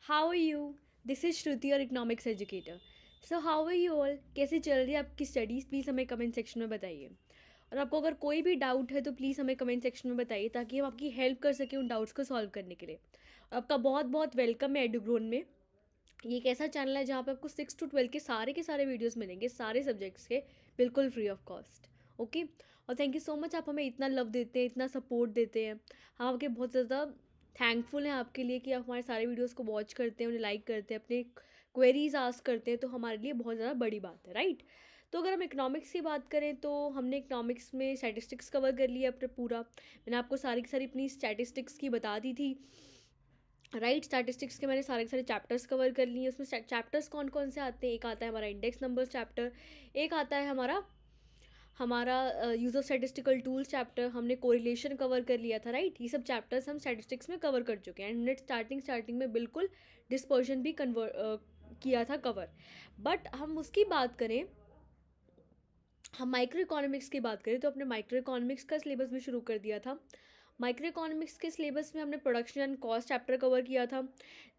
How are you? This is Shruti और economics educator. So how are you all? कैसे चल रही है आपकी स्टडीज़? प्लीज़ हमें कमेंट सेक्शन में बताइए. और आपको अगर कोई भी डाउट है तो प्लीज़ हमें कमेंट सेक्शन में बताइए ताकि हम आपकी हेल्प कर सकें उन डाउट्स को सॉल्व करने के लिए. और आपका बहुत बहुत वेलकम है एडुग्रोन में. ये एक ऐसा चैनल है जहाँ पे आपको 6 to 12 के सारे वीडियोस मिलेंगे, सारे सब्जेक्ट्स के, बिल्कुल फ्री ऑफ कॉस्ट. ओके. और थैंक यू सो मच, आप हमें इतना लव देते हैं, इतना सपोर्ट देते हैं. हम आपके बहुत ज़्यादा थैंकफुल हैं आपके लिए कि आप हमारे सारे वीडियोस को वॉच करते हैं, उन्हें लाइक करते हैं, अपने क्वेरीज आस्क करते हैं. तो हमारे लिए बहुत ज़्यादा बड़ी बात है, राइट? तो अगर हम इकोनॉमिक्स की बात करें तो हमने इकोनॉमिक्स में स्टैटिस्टिक्स कवर कर लिया अपने पूरा. मैंने आपको सारी की सारी अपनी स्टैटिस्टिक्स की बता दी थी, राइट? स्टैटिस्टिक्स के मैंने सारे के सारे चैप्टर्स कवर कर लिए. उसमें चैप्टर्स कौन कौन से आते हैं? एक आता है हमारा इंडेक्स नंबर्स चैप्टर, एक आता है हमारा हमारा use of statistical tools chapter, हमने कोरिलेशन कवर कर लिया था, राइट? ये सब चैप्टर्स हम स्टैटिस्टिक्स में कवर कर चुके हैं. एंड हमने स्टार्टिंग में बिल्कुल डिस्पर्शन भी किया था कवर. बट हम उसकी बात करें, हम माइक्रो इकोनॉमिक्स की बात करें तो अपने माइक्रो इकोनॉमिक्स का सिलेबस भी शुरू कर दिया था. माइक्रो इकोनॉमिक्स के सिलेबस में हमने production and cost chapter cover किया था.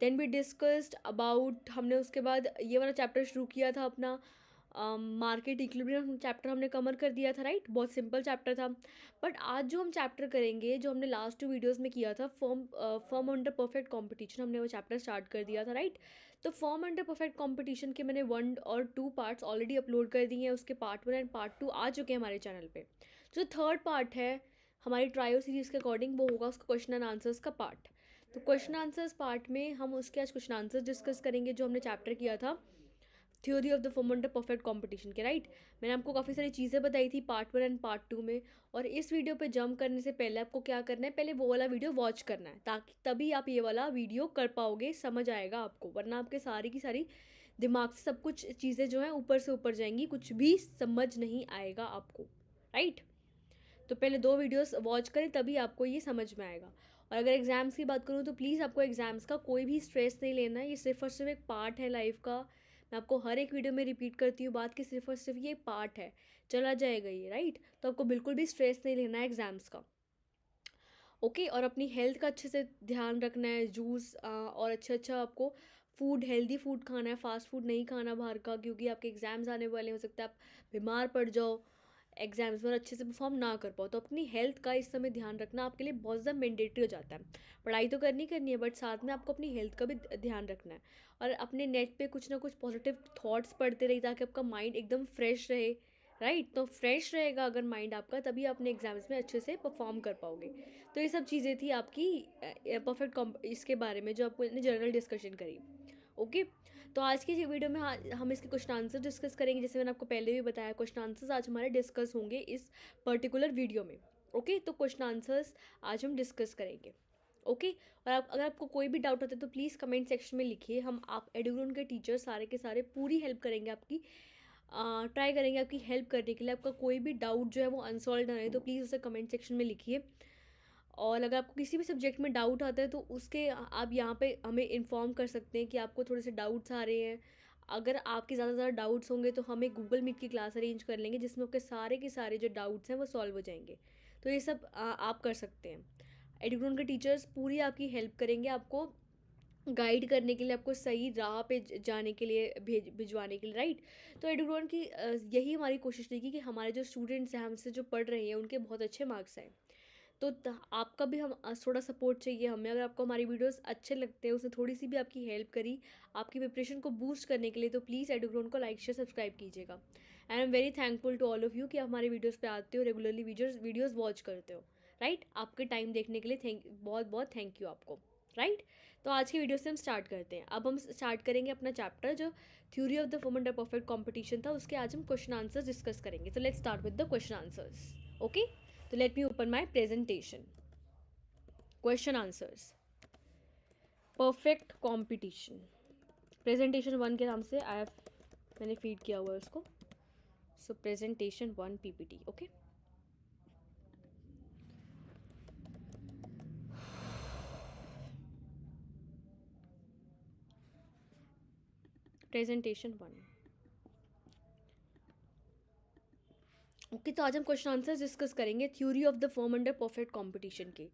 देन वी डिस्कस्ड अबाउट, हमने उसके बाद ये वाला चैप्टर शुरू किया था अपना मार्केट इक्विलिब्रियम चैप्टर हमने कवर कर दिया था, राइट? बहुत सिंपल चैप्टर था. बट आज जो हम चैप्टर करेंगे, जो हमने लास्ट 2 वीडियोस में किया था, फर्म अंडर परफेक्ट कंपटीशन, हमने वो चैप्टर स्टार्ट कर दिया था, राइट? तो फर्म अंडर परफेक्ट कंपटीशन के मैंने 1 और 2 पार्ट्स ऑलरेडी अपलोड कर दिए हैं. उसके पार्ट 1 एंड पार्ट 2 आ चुके हैं हमारे चैनल पे. जो थर्ड पार्ट है हमारी ट्रायो सीरीज़ के अकॉर्डिंग, वो होगा उसका क्वेश्चन एंड आंसर्स का पार्ट. तो क्वेश्चन आंसर्स पार्ट में हम उसके आज क्वेश्चन आंसर्स डिस्कस करेंगे जो हमने चैप्टर किया था theory of the firm under perfect competition के, राइट? मैंने आपको काफ़ी सारी चीज़ें बताई थी पार्ट 1 एंड पार्ट 2 में. और इस वीडियो पे जंप करने से पहले आपको क्या करना है, पहले वो वाला वीडियो वॉच करना है, ताकि तभी आप ये वाला वीडियो कर पाओगे, समझ आएगा आपको. वरना आपके सारी की सारी दिमाग से सब कुछ चीज़ें जो हैं ऊपर से ऊपर जाएंगी, कुछ भी समझ नहीं आएगा आपको, राइट? तो पहले 2 वीडियोस वॉच करें तभी आपको ये समझ में आएगा. और अगर एग्ज़ाम्स की बात करूँ तो प्लीज़ आपको एग्ज़ाम्स का कोई भी स्ट्रेस नहीं लेना है. ये सिर्फ और सिर्फ एक पार्ट है लाइफ का. मैं आपको हर एक वीडियो में रिपीट करती हूँ बात कि सिर्फ और सिर्फ ये पार्ट है, चला जाएगा ये, राइट? तो आपको बिल्कुल भी स्ट्रेस नहीं लेना है एग्ज़ाम्स का. ओके. और अपनी हेल्थ का अच्छे से ध्यान रखना है. जूस और अच्छा आपको फूड, हेल्दी फूड खाना है, फास्ट फूड नहीं खाना बाहर का, क्योंकि आपके एग्ज़ाम्स आने वाले, हो सकता है आप बीमार पड़ जाओ एग्जाम्स में और अच्छे से परफॉर्म ना कर पाओ. तो अपनी हेल्थ का इस समय ध्यान रखना आपके लिए बहुत ज़्यादा मैंडेटरी हो जाता है. पढ़ाई तो करनी है, बट साथ में आपको अपनी हेल्थ का भी ध्यान रखना है. और अपने नेट पे कुछ ना कुछ पॉजिटिव थॉट्स पढ़ते रहिए ताकि आपका माइंड एकदम फ्रेश रहे, राइट? तो फ्रेश रहेगा अगर माइंड आपका, तभी आप अपने एग्जाम्स में अच्छे से परफॉर्म कर पाओगे. तो ये सब चीज़ें थी आपकी परफेक्ट इसके बारे में जो आपको जनरल डिस्कशन करी. ओके. तो आज की वीडियो में हम इसके क्वेश्चन आंसर डिस्कस करेंगे. जैसे मैंने आपको पहले भी बताया, क्वेश्चन आंसर्स आज हमारे डिस्कस होंगे इस पर्टिकुलर वीडियो में. ओके. तो क्वेश्चन आंसर्स आज हम डिस्कस करेंगे. ओके. और अगर आपको कोई भी डाउट होता है तो प्लीज़ कमेंट सेक्शन में लिखिए. हम आप एडुग्रोन के टीचर सारे के सारे पूरी हेल्प करेंगे आपकी. ट्राई करेंगे आपकी हेल्प करने के लिए. आपका कोई भी डाउट जो है वो अनसॉल्व ना रहे तो प्लीज़ उसे कमेंट सेक्शन में लिखिए. और अगर आपको किसी भी सब्जेक्ट में डाउट आता है तो उसके आप यहाँ पे हमें इन्फॉर्म कर सकते हैं कि आपको थोड़े से डाउट्स आ रहे हैं. अगर आपके ज़्यादा डाउट्स होंगे तो हम एक गूगल मीट की क्लास अरेंज कर लेंगे जिसमें आपके सारे के सारे जो डाउट्स हैं वो सॉल्व हो जाएंगे. तो ये सब आप कर सकते हैं. एडुग्रोन के टीचर्स पूरी आपकी हेल्प करेंगे, आपको गाइड करने के लिए, आपको सही राह पे जाने के लिए, भिजवाने के लिए, राइट? तो एडुग्रोन की यही हमारी कोशिश रहेगी कि हमारे जो स्टूडेंट्स हैं, हमसे जो पढ़ रहे हैं, उनके बहुत अच्छे मार्क्स आए. तो आपका भी हम थोड़ा सपोर्ट चाहिए हमें. अगर आपको हमारी वीडियोस अच्छे लगते हैं, उसने थोड़ी सी भी आपकी हेल्प करी आपकी प्रिपरेशन को बूस्ट करने के लिए, तो प्लीज़ एडुग्रोन को लाइक शेयर सब्सक्राइब कीजिएगा. And I am very thankful to all of you कि आप हमारे वीडियोस पे आते हो, रेगुलरली वीडियोस वॉच करते हो, राइट? आपके टाइम देखने के लिए बहुत बहुत थैंक यू आपको, राइट? तो आज की वीडियो से हम स्टार्ट करते हैं. अब हम स्टार्ट करेंगे अपना चैप्टर जो theory of the firm under perfect competition था, उसके आज हम क्वेश्चन आंसर्स डिस्कस करेंगे. So let's start with the question answers. Okay. तो let me open my presentation. Question answers, perfect competition, presentation 1 के नाम से मैंने फीड किया हुआ है उसको. So presentation 1 PPT. Okay. Presentation 1. Okay. तो आज हम क्वेश्चन आंसर्स डिस्कस करेंगे theory of the firm under perfect competition के.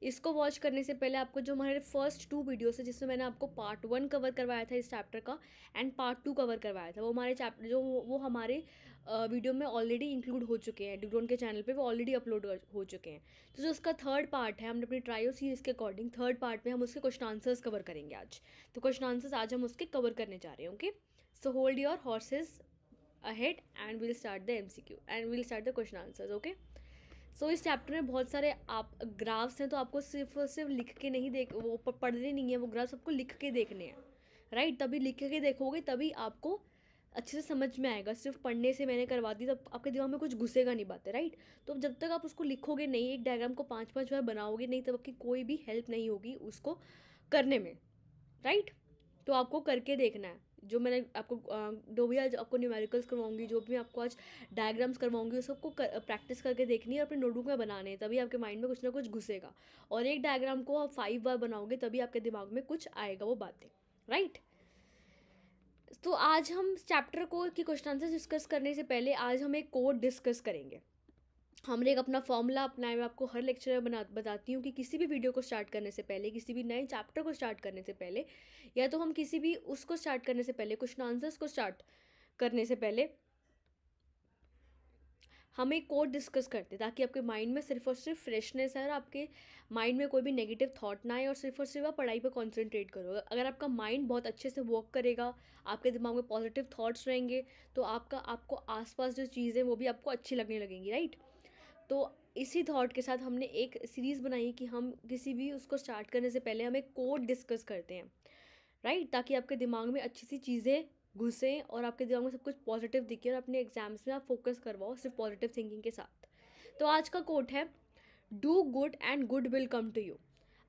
इसको वॉच करने से पहले आपको जो हमारे फर्स्ट 2 वीडियोस है जिसमें मैंने आपको पार्ट 1 कवर करवाया था इस चैप्टर का एंड पार्ट 2 कवर करवाया था, वो हमारे चैप्टर जो वो हमारे वीडियो में ऑलरेडी इंक्लूड हो चुके हैं, ड्यूटोन के चैनल पे वो ऑलरेडी अपलोड हो चुके हैं। तो जो उसका थर्ड पार्ट है, हमने अपनी ट्रायो सीरीज़ के अकॉर्डिंग थर्ड पार्ट में हम उसके क्वेश्चन आंसर्स कवर करेंगे आज। तो क्वेश्चन आंसर्स आज हम उसके कवर करने जा रहे हैं। Okay, so hold your horses ahead and will start the MCQ and will start the question answers. Okay, so इस चैप्टर में बहुत सारे आप ग्राफ्स हैं, तो आपको सिर्फ लिख के नहीं वो पढ़ने नहीं है, वो ग्राफ्स आपको लिख के देखने हैं, राइट? तभी लिख के देखोगे तभी आपको अच्छे से समझ में आएगा। सिर्फ पढ़ने से मैंने करवा दी तब आपके दिमाग में कुछ घुसेगा नहीं बातें, राइट? तो जब तक आप उसको लिखोगे नहीं, एक डायग्राम को 5-5 बार बनाओगे नहीं, तब आपकी कोई भी हेल्प नहीं होगी उसको करने में, राइट? तो आपको करके देखना है। जो मैंने आपको जो भी आज आपको न्यूमेरिकल्स करवाऊंगी, जो भी मैं आपको आज डायग्राम्स करवाऊंगी, उस सबको प्रैक्टिस करके देखनी है और अपने नोटबुक में बनाने हैं, तभी आपके माइंड में कुछ ना कुछ घुसेगा। और एक डायग्राम को आप 5 बार बनाओगे तभी आपके दिमाग में कुछ आएगा वो बातें, राइट? तो आज हम चैप्टर को की क्वेश्चन आंसर डिस्कस करने से पहले आज हम एक कोड डिस्कस करेंगे। हमने एक अपना फॉर्मूला अपनाया, मैं आपको हर लेक्चर में बताती हूँ कि किसी भी वीडियो को स्टार्ट करने से पहले, किसी भी नए चैप्टर को स्टार्ट करने से पहले, या तो हम किसी भी उसको स्टार्ट करने से पहले, क्वेश्चन आंसर्स को स्टार्ट करने से पहले हम एक कोड डिस्कस करते, ताकि आपके माइंड में सिर्फ और सिर्फ फ्रेशनेस है और आपके माइंड में कोई भी नेगेटिव थॉट ना आए और सिर्फ आप पढ़ाई पर कॉन्सेंट्रेट करो। अगर आपका माइंड बहुत अच्छे से वर्क करेगा, आपके दिमाग में पॉजिटिव थॉट्स रहेंगे, तो आपको आसपास जो चीज़ें वो भी आपको अच्छी लगने लगेंगी, राइट? तो इसी थॉट के साथ हमने एक सीरीज़ बनाई कि हम किसी भी उसको स्टार्ट करने से पहले हम एक कोड डिस्कस करते हैं, राइट? ताकि आपके दिमाग में अच्छी सी चीज़ें घुसें और आपके दिमाग में सब कुछ पॉजिटिव दिखे और अपने एग्जाम्स में आप फोकस करवाओ सिर्फ पॉजिटिव थिंकिंग के साथ। तो आज का कोट है, do good and good will come to you.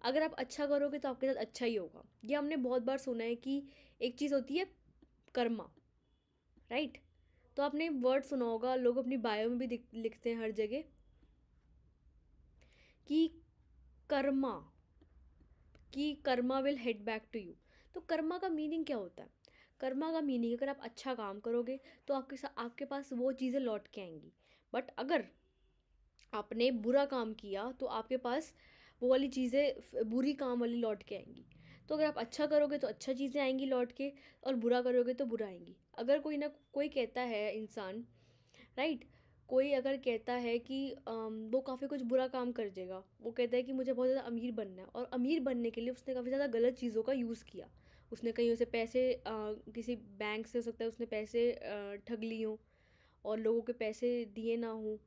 अगर आप अच्छा करोगे तो आपके साथ अच्छा ही होगा। ये हमने बहुत बार सुना है कि एक चीज़ होती है कर्मा, राइट? तो आपने वर्ड सुना होगा, लोग अपनी बायो में भी लिखते हैं हर जगह कि karma karma will head back to you. तो कर्मा का मीनिंग क्या होता है? कर्मा का मीनिंग, अगर आप अच्छा काम करोगे तो आपके पास वो चीज़ें लौट के आएंगी। बट अगर आपने बुरा काम किया तो आपके पास वो वाली चीज़ें बुरी काम वाली लौट के आएंगी। तो अगर आप अच्छा करोगे तो अच्छा चीज़ें आएंगी लौट के, और बुरा करोगे तो बुरा आएंगी। अगर कोई ना कोई कहता है इंसान, राइट, कोई अगर कहता है कि वो काफ़ी कुछ बुरा काम कर देगा, वो कहता है कि मुझे बहुत ज़्यादा अमीर बनना है, और अमीर बनने के लिए उसने काफ़ी ज़्यादा गलत चीज़ों का यूज़ किया। उसने कहीं उसे पैसे किसी बैंक से हो सकता है उसने पैसे ठग लिए हों और लोगों के पैसे दिए ना हों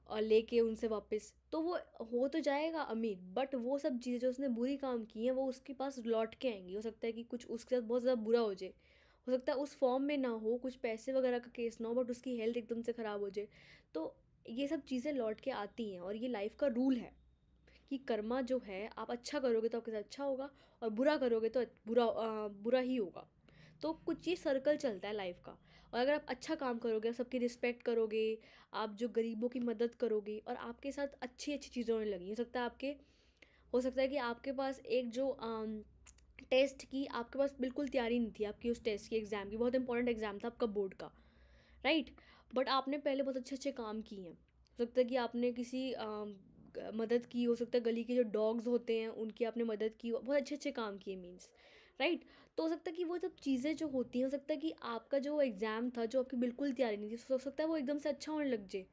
और लेके उनसे वापस, तो वो हो तो जाएगा अमीर, बट वो सब चीज़ें जो उसने बुरी काम की हैं वो उसके पास लौट के आएंगी। हो सकता है कि कुछ उसके साथ बहुत ज़्यादा बुरा हो जाए, हो सकता है उस फॉर्म में ना हो, कुछ पैसे वगैरह का केस ना हो, बट उसकी हेल्थ एकदम से ख़राब हो जाए। तो ये सब चीज़ें लौट के आती हैं और ये लाइफ का रूल है कि कर्मा जो है, आप अच्छा करोगे तो आपके साथ अच्छा होगा और बुरा करोगे तो बुरा ही होगा। तो कुछ ये सर्कल चलता है लाइफ का। और अगर आप अच्छा काम करोगे, सबकी रिस्पेक्ट करोगे, आप जो गरीबों की मदद करोगे और आपके साथ अच्छी अच्छी चीज़ें होने लगी, हो सकता है कि आपके पास एक जो टेस्ट की आपके पास बिल्कुल तैयारी नहीं थी, आपकी उस टेस्ट की एग्ज़ाम की, बहुत इंपॉर्टेंट एग्ज़ाम था आपका बोर्ड का, राइट? बट आपने पहले बहुत अच्छे अच्छे काम किए हैं। हो सकता है कि आपने किसी मदद की, हो सकता है गली के जो डॉग्स होते हैं उनकी आपने मदद की, बहुत अच्छे अच्छे काम किए मीन्स, राइट? तो हो सकता है कि वो सब चीज़ें जो होती हैं, हो सकता है कि आपका जो एग्ज़ाम था जो आपकी बिल्कुल तैयारी नहीं थी, हो सकता है वो एकदम से अच्छा होने लग जाए।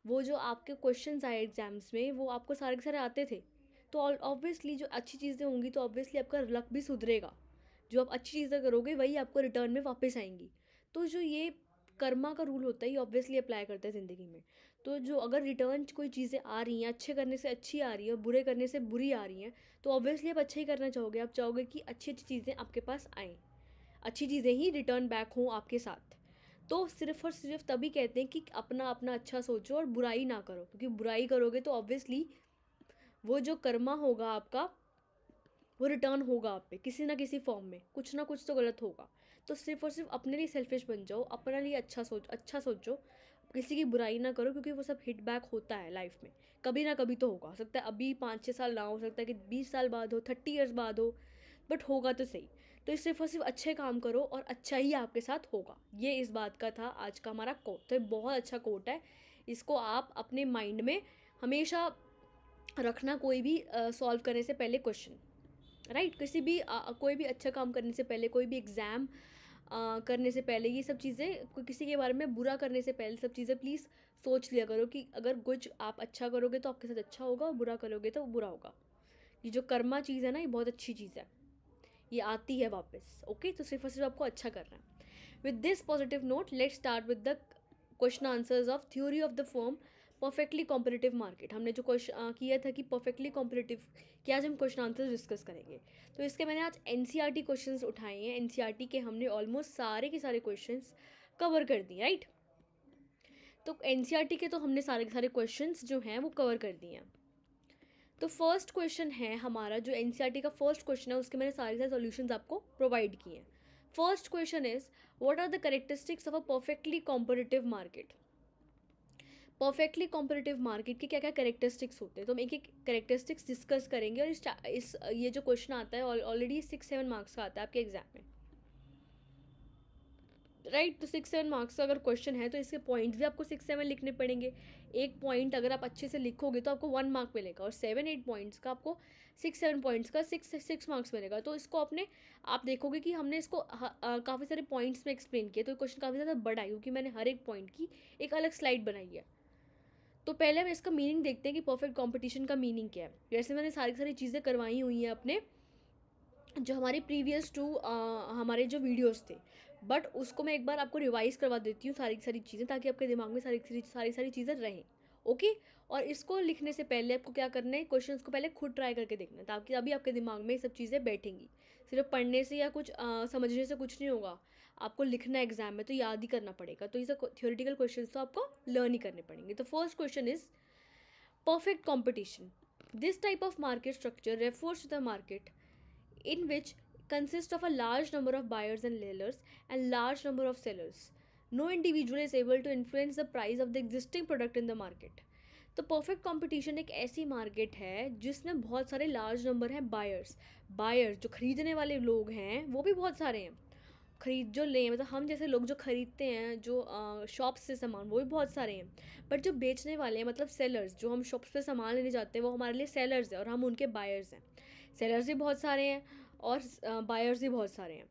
वो जो आपके क्वेश्चंस आए एग्ज़ाम्स में वो आपको सारे के सारे आते थे, तो ऑब्वियसली जो अच्छी चीज़ें होंगी तो ऑब्वियसली आपका लक भी सुधरेगा। जो आप अच्छी चीज़ें करोगे वही आपको रिटर्न में वापस आएंगी। तो जो ये कर्मा का रूल होता है ये ऑब्वियसली अप्लाई करता है ज़िंदगी में। तो जो अगर रिटर्न कोई चीज़ें आ रही हैं, अच्छे करने से अच्छी आ रही है और बुरे करने से बुरी आ रही हैं, तो ऑब्वियसली आप अच्छा ही करना चाहोगे। आप चाहोगे कि अच्छी अच्छी चीज़ें आपके पास आएँ, अच्छी चीज़ें ही रिटर्न बैक हों आपके साथ। तो सिर्फ़ और सिर्फ तभी कहते हैं कि अपना अपना अच्छा सोचो और बुराई ना करो, क्योंकि बुराई करोगे तो ऑब्वियसली वो जो कर्मा होगा आपका वो रिटर्न होगा आप पे किसी ना किसी फॉर्म में, कुछ ना कुछ तो गलत होगा। तो सिर्फ और सिर्फ अपने लिए सेल्फिश बन जाओ, अपने लिए अच्छा सोचो, किसी की बुराई ना करो, क्योंकि वो सब हिट बैक होता है लाइफ में, कभी ना कभी तो होगा। हो सकता है अभी 5-6 साल ना हो सकता है कि 20 साल बाद हो, 30 ईयर्स बाद हो, बट होगा तो सही। तो सिर्फ और सिर्फ अच्छे काम करो और अच्छा ही आपके साथ होगा। ये इस बात का था आज का हमारा कोट। तो ये बहुत अच्छा कोट है, इसको आप अपने माइंड में हमेशा रखना कोई भी सॉल्व करने से पहले क्वेश्चन, राइट। किसी भी कोई भी अच्छा काम करने से पहले, कोई भी एग्ज़ाम करने से पहले, ये सब चीज़ें किसी के बारे में बुरा करने से पहले सब चीज़ें प्लीज़ सोच लिया करो कि अगर कुछ आप अच्छा करोगे तो आपके साथ अच्छा होगा और बुरा करोगे तो बुरा होगा। ये जो कर्मा चीज़ है ना, ये बहुत अच्छी चीज़ है, ये आती है वापस। ओके, तो सिर्फ और सिर्फ आपको अच्छा करना है। With this positive note let's start with the question answers of theory of the firm perfectly competitive market. हमने जो क्वेश्चन किया था कि परफेक्टली कॉम्पिटिटिव कि आज हम क्वेश्चन आंसर्स डिस्कस करेंगे। तो इसके मैंने आज एनसीईआरटी क्वेश्चंस उठाए हैं। एनसीईआरटी के हमने ऑलमोस्ट सारे के सारे क्वेश्चंस कवर कर दिए, राइट। तो एनसीईआरटी के तो हमने सारे के सारे क्वेश्चंस जो हैं वो कवर कर दिए हैं। तो फर्स्ट क्वेश्चन है हमारा, जो एनसीईआरटी का फर्स्ट क्वेश्चन है उसके मैंने सारे सारे सॉल्यूशंस आपको प्रोवाइड किए हैं। First question is what are the characteristics of a perfectly competitive market. Perfectly competitive market के क्या क्या कैरेक्टरिस्टिक्स होते हैं, तो हम एक एक कैरेक्टरिस्टिक्स डिस्कस करेंगे। और इस ये जो क्वेश्चन आता है ऑलरेडी 6-7 मार्क्स का आता है आपके एग्जाम में, राइट। तो 6-7 मार्क्स का अगर क्वेश्चन है तो इसके पॉइंट्स भी आपको 6-7 लिखने पड़ेंगे। एक पॉइंट अगर आप अच्छे से लिखोगे तो आपको 1 मार्क मिलेगा, और 7-8 पॉइंट्स का आपको 6-7 पॉइंट्स का 6 मार्क्स मिलेगा। तो इसको आप देखोगे कि हमने इसको काफ़ी सारे पॉइंट्स में एक्सप्लेन किया, तो क्वेश्चन काफ़ी ज़्यादा बड़ा है क्योंकि मैंने हर एक पॉइंट की एक अलग स्लाइड बनाई है। तो पहले हम इसका मीनिंग देखते हैं कि परफेक्ट कंपटीशन का मीनिंग क्या है। जैसे मैंने सारी सारी चीज़ें करवाई हुई हैं अपने जो हमारे प्रीवियस हमारे जो वीडियोस थे, बट उसको मैं एक बार आपको रिवाइज करवा देती हूँ सारी की सारी चीज़ें, ताकि आपके दिमाग में सारी चीज़ें रहें। ओके, और इसको लिखने से पहले आपको क्या करना है, क्वेश्चंस को पहले खुद ट्राई करके देखना है, ताकि अभी आपके दिमाग में ये सब चीज़ें बैठेंगी। सिर्फ पढ़ने से या कुछ समझने से कुछ नहीं होगा, आपको लिखना है एग्जाम में तो याद ही करना पड़ेगा। तो ये सब थियोरेटिकल क्वेश्चन तो आपको लर्न ही करने पड़ेंगे। तो first question is perfect competition. This type of market structure refers to the market in which consists of a large number of buyers and sellers and large number of sellers. No individual is able to influence the price of the existing product in the market. तो perfect competition एक ऐसी market है जिसमें बहुत सारे large number हैं buyers जो खरीदने वाले लोग हैं वो भी बहुत सारे हैं। खरीद जो लें, मतलब हम जैसे लोग जो खरीदते हैं, जो शॉप्स से सामान, वो भी बहुत सारे हैं। बट जो बेचने वाले हैं, मतलब सेलर्स, जो हम शॉप्स पे सामान लेने जाते हैं, वो हमारे लिए सेलर्स हैं और हम उनके बायर्स हैं। सेलर्स भी बहुत सारे हैं और बायर्स भी बहुत सारे हैं।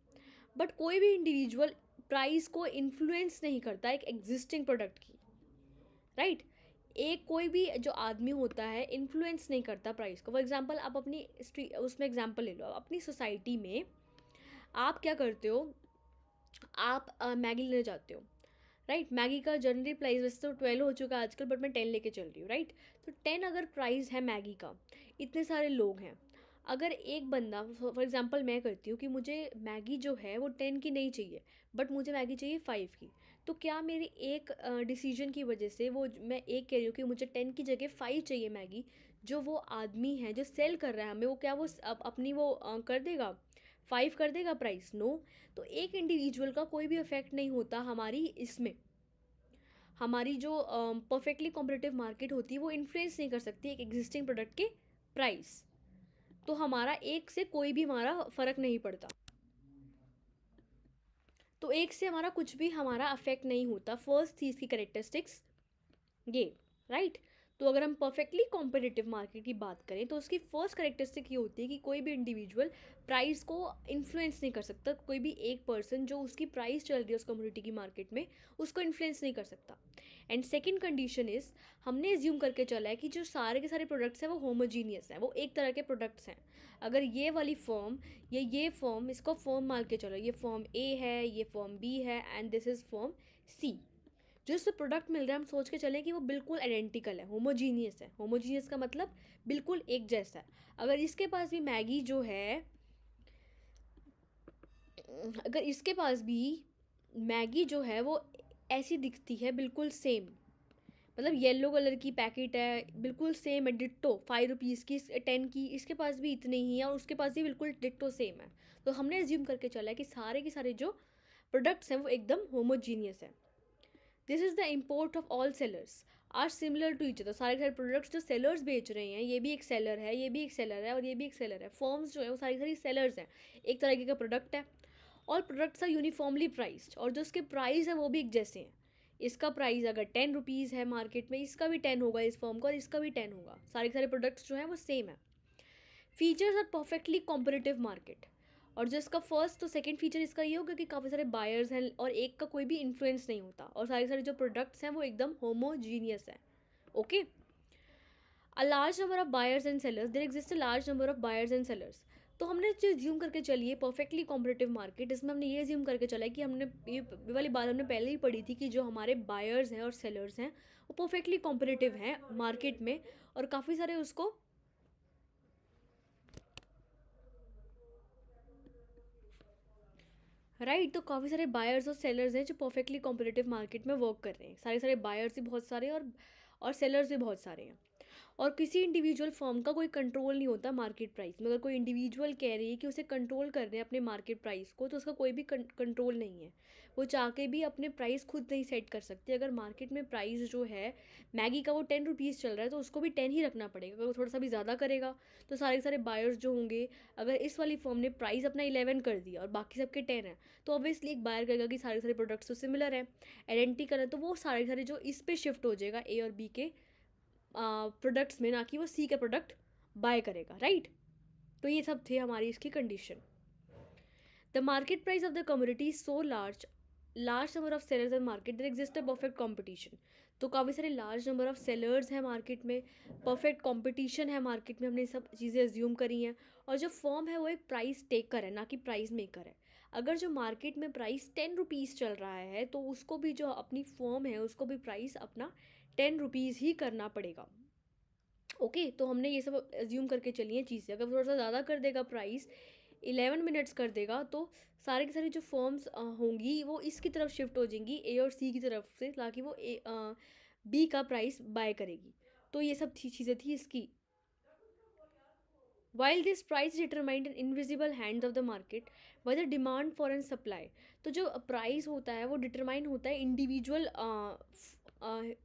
बट कोई भी इंडिविजुअल प्राइस को इन्फ्लुएंस नहीं करता एक एग्जिस्टिंग प्रोडक्ट की, राइट। एक कोई भी जो आदमी होता है इन्फ्लुएंस नहीं करता प्राइस को। फॉर एग्जांपल आप अपनी उसमें एग्जांपल ले लो, अपनी सोसाइटी में आप क्या करते हो, आप मैगी लेने जाते हो, राइट। मैगी का जनरली प्राइस वैसे तो 12 हो चुका है आजकल, बट मैं 10 लेके चल रही हूँ, राइट। तो 10 अगर प्राइस है मैगी का, इतने सारे लोग हैं, अगर एक बंदा, फॉर एग्जांपल मैं करती हूँ कि मुझे मैगी जो है वो 10 की नहीं चाहिए, बट मुझे मैगी चाहिए 5 की, तो क्या मेरी एक डिसीजन की वजह से वो, मैं एक कह रही हूँ कि मुझे 10 की जगह 5 चाहिए मैगी, जो वो आदमी है जो सेल कर रहा है हमें, वो क्या वो अपनी वो कर देगा, 5 कर देगा प्राइस? नो। तो एक इंडिविजुअल का कोई भी इफेक्ट नहीं होता हमारी इसमें। हमारी जो परफेक्टली कॉम्पिटिटिव मार्केट होती है वो इन्फ्लुएंस नहीं कर सकती एक एग्जिस्टिंग प्रोडक्ट के प्राइस। तो हमारा एक से कोई भी हमारा फ़र्क नहीं पड़ता, तो एक से हमारा कुछ भी हमारा अफेक्ट नहीं होता। फर्स्ट चीज़ की करेक्टरिस्टिक्स ये, राइट। तो अगर हम परफेक्टली कॉम्पिटिटिव मार्केट की बात करें तो उसकी फर्स्ट करेक्टरिस्टिक ये होती है कि कोई भी इंडिविजुअल प्राइस को इन्फ्लुएंस नहीं कर सकता। कोई भी एक पर्सन जो उसकी प्राइस चल रही है उस कम्युनिटी की मार्केट में, उसको इन्फ्लुएंस नहीं कर सकता। एंड सेकेंड कंडीशन इज़, हमने एज्यूम करके चला है कि जो सारे के सारे प्रोडक्ट्स हैं वो होमोजीनियस हैं, वो एक तरह के प्रोडक्ट्स हैं। अगर ये वाली फर्म या ये फर्म, इसको फर्म मान के चलो, ये फर्म ए है, ये फर्म बी है, and this is firm C, जो इससे प्रोडक्ट मिल रहा है हम सोच के चलें कि वो बिल्कुल आइडेंटिकल है, होमोजीनियस है। होमोजीनियस का मतलब बिल्कुल एक जैसा है। अगर इसके पास भी मैगी जो है, अगर इसके पास भी मैगी जो है वो ऐसी दिखती है बिल्कुल सेम, मतलब येलो कलर की पैकेट है, बिल्कुल सेम है, डिट्टो 5 रुपीज़ की, 10 की, इसके पास भी इतनी ही है और उसके पास भी बिल्कुल डिट्टो सेम है। तो हमने एज्यूम करके चला है कि सारे के सारे जो प्रोडक्ट्स हैं वो एकदम होमोजीनियस है। This is the import of all sellers are similar to each other. सारे के सारे प्रोडक्ट्स जो सेलर्स बेच रहे हैं, ये भी एक सेलर है, ये भी एक सेलर है और ये भी एक सेलर है। फर्म्स जो है वो सारी सारी सेलर्स हैं, एक तरीके का प्रोडक्ट है। All products are uniformly priced, और जो उसके प्राइस है वो भी एक जैसे हैं। इसका प्राइस अगर 10 रुपीज़ है मार्केट में, इसका भी 10 होगा इस फर्म का, और इसका भी 10 होगा। सारे सारे प्रोडक्ट्स जो हैं वो सेम है। Features are perfectly competitive market. और जो इसका फर्स्ट तो सेकंड फीचर इसका ये होगा कि काफ़ी सारे बायर्स हैं और एक का कोई भी इन्फ्लुएंस नहीं होता, और सारे सारे जो प्रोडक्ट्स हैं वो एकदम होमोजीनियस है। Okay, a large number of buyers and sellers, there exist a large number of buyers and sellers. तो हमने जो ज्यूम करके चलिए परफेक्टली कॉम्पिटिटिव मार्केट, इसमें हमने ये ज्यूम करके चला है कि हमने ये वाली बात हमने पहले ही पढ़ी थी कि जो हमारे बायर्स हैं और सेलर्स हैं वो परफेक्टली कॉम्पिटिटिव हैं मार्केट में, और काफ़ी सारे उसको राइट तो काफ़ी सारे बायर्स और सेलर्स हैं जो परफेक्टली कॉम्पिटिटिव मार्केट में वर्क कर रहे हैं। सारे सारे बायर्स भी बहुत सारे और सेलर्स भी बहुत सारे हैं। और किसी इंडिविजुअल फर्म का कोई कंट्रोल नहीं होता मार्केट प्राइस में। अगर कोई इंडिविजुअल कह रही है कि उसे कंट्रोल कर रहे हैं अपने मार्केट प्राइस को, तो उसका कोई भी कंट्रोल नहीं है। वो चाह के भी अपने प्राइस खुद नहीं सेट कर सकती। अगर मार्केट में प्राइस जो है मैगी का वो 10 रुपीज़ चल रहा है तो उसको भी 10 ही रखना पड़ेगा। अगर वो थोड़ा सा भी ज़्यादा करेगा तो सारे सारे बायर्स जो होंगे, अगर इस वाली फर्म ने प्राइस अपना 11 कर दिया और बाकी सबके 10 है, तो ऑब्वियसली एक बायर कहेगा कि सारे सारे प्रोडक्ट्स तो सिमिलर हैं, आइडेंटिकल है, तो वो सारे सारे जो इस पे शिफ्ट हो जाएगा ए और बी के प्रोडक्ट्स में, ना कि वो सी का प्रोडक्ट बाय करेगा। राइट, तो ये सब थे हमारी इसकी condition. The market price of the community is so large number of sellers in market, there exist a perfect competition. तो काफ़ी सारे लार्ज नंबर ऑफ सेलर्स हैं मार्केट में, परफेक्ट कॉम्पिटिशन है मार्केट में, हमने ये सब चीज़ें एज्यूम करी हैं। और जो फर्म है वो एक प्राइस टेकर है, ना कि प्राइस मेकर है। अगर जो मार्केट में प्राइस 10 रुपीज़ चल रहा है तो उसको भी जो अपनी फर्म है उसको भी प्राइस अपना 10 रुपीज़ ही करना पड़ेगा। ओके, तो हमने ये सब एज्यूम करके चलिए चीज़ें। अगर थोड़ा सा ज़्यादा कर देगा प्राइस, 11 मिनट्स कर देगा, तो सारे के सारे जो फर्म्स होंगी वो इसकी तरफ शिफ्ट हो जाएंगी ए और सी की तरफ से, ताकि वो बी का प्राइस बाय करेगी। तो ये सब चीज़ें थी इसकी। While this price determined in invisible hands of the market by the demand for and supply। तो जो प्राइस होता है वो डिटरमाइन होता है इंडिविजुअल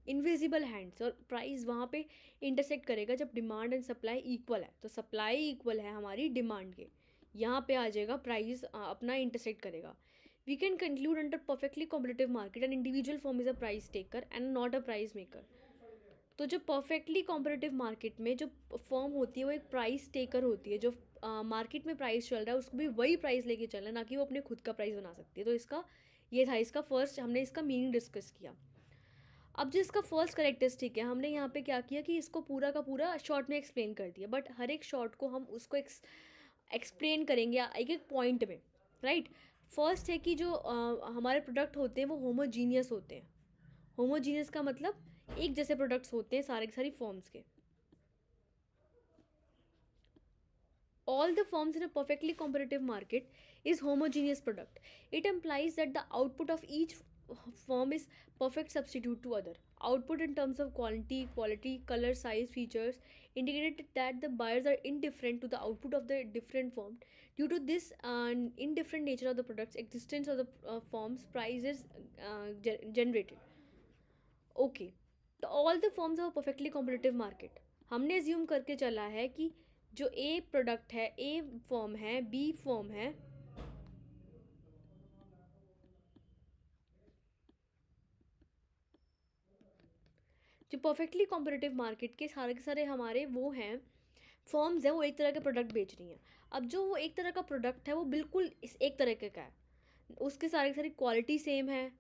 इनविजिबल हैंड्स, और प्राइस वहाँ पे इंटरसेक्ट करेगा जब डिमांड एंड सप्लाई इक्वल है। तो सप्लाई इक्वल है हमारी डिमांड के, यहाँ पे आ जाएगा प्राइस अपना इंटरसेक्ट करेगा। We can conclude under perfectly competitive market an individual firm is a price taker and not a price maker. तो जो परफेक्टली कॉम्पिटिटिव मार्केट में जो फर्म होती है वो एक प्राइस टेकर होती है। जो मार्केट में प्राइस चल रहा है उसको भी वही प्राइस लेके चलना है, ना कि वो अपने खुद का प्राइस बना सकती है। तो इसका ये था इसका फर्स्ट, हमने इसका मीनिंग डिस्कस किया। अब जो इसका फर्स्ट करेक्टरिस्टिक है, हमने यहाँ पे क्या किया कि इसको पूरा का पूरा शॉर्ट में एक्सप्लेन कर दिया, बट हर एक शॉर्ट को हम उसको एक्सप्लेन करेंगे एक एक पॉइंट में। राइट, फर्स्ट है कि जो हमारे प्रोडक्ट होते हैं वो होमोजीनियस होते हैं। होमोजीनियस का मतलब एक जैसे प्रोडक्ट्स होते हैं सारे के सारी फॉर्म्स के। All the firms in a perfectly competitive market is homogeneous product. It implies that the output of each firm is perfect substitute to other. Output in terms of quality, color, size, features indicated that the buyers are indifferent to the output of the different firm. Due to this indifferent nature of the products, existence of the firms, price is generated. Okay, तो all the forms of perfectly competitive market, हमने assume करके चला है कि जो ए product है, ए form है, B form है, जो परफेक्टली कॉम्पिटिटिव मार्केट के सारे हमारे वो हैं फॉर्म्स हैं, वो एक तरह के प्रोडक्ट बेच रही हैं। अब जो वो एक तरह का प्रोडक्ट है वो बिल्कुल इस एक तरह का है, उसके सारी क्वालिटी सेम है,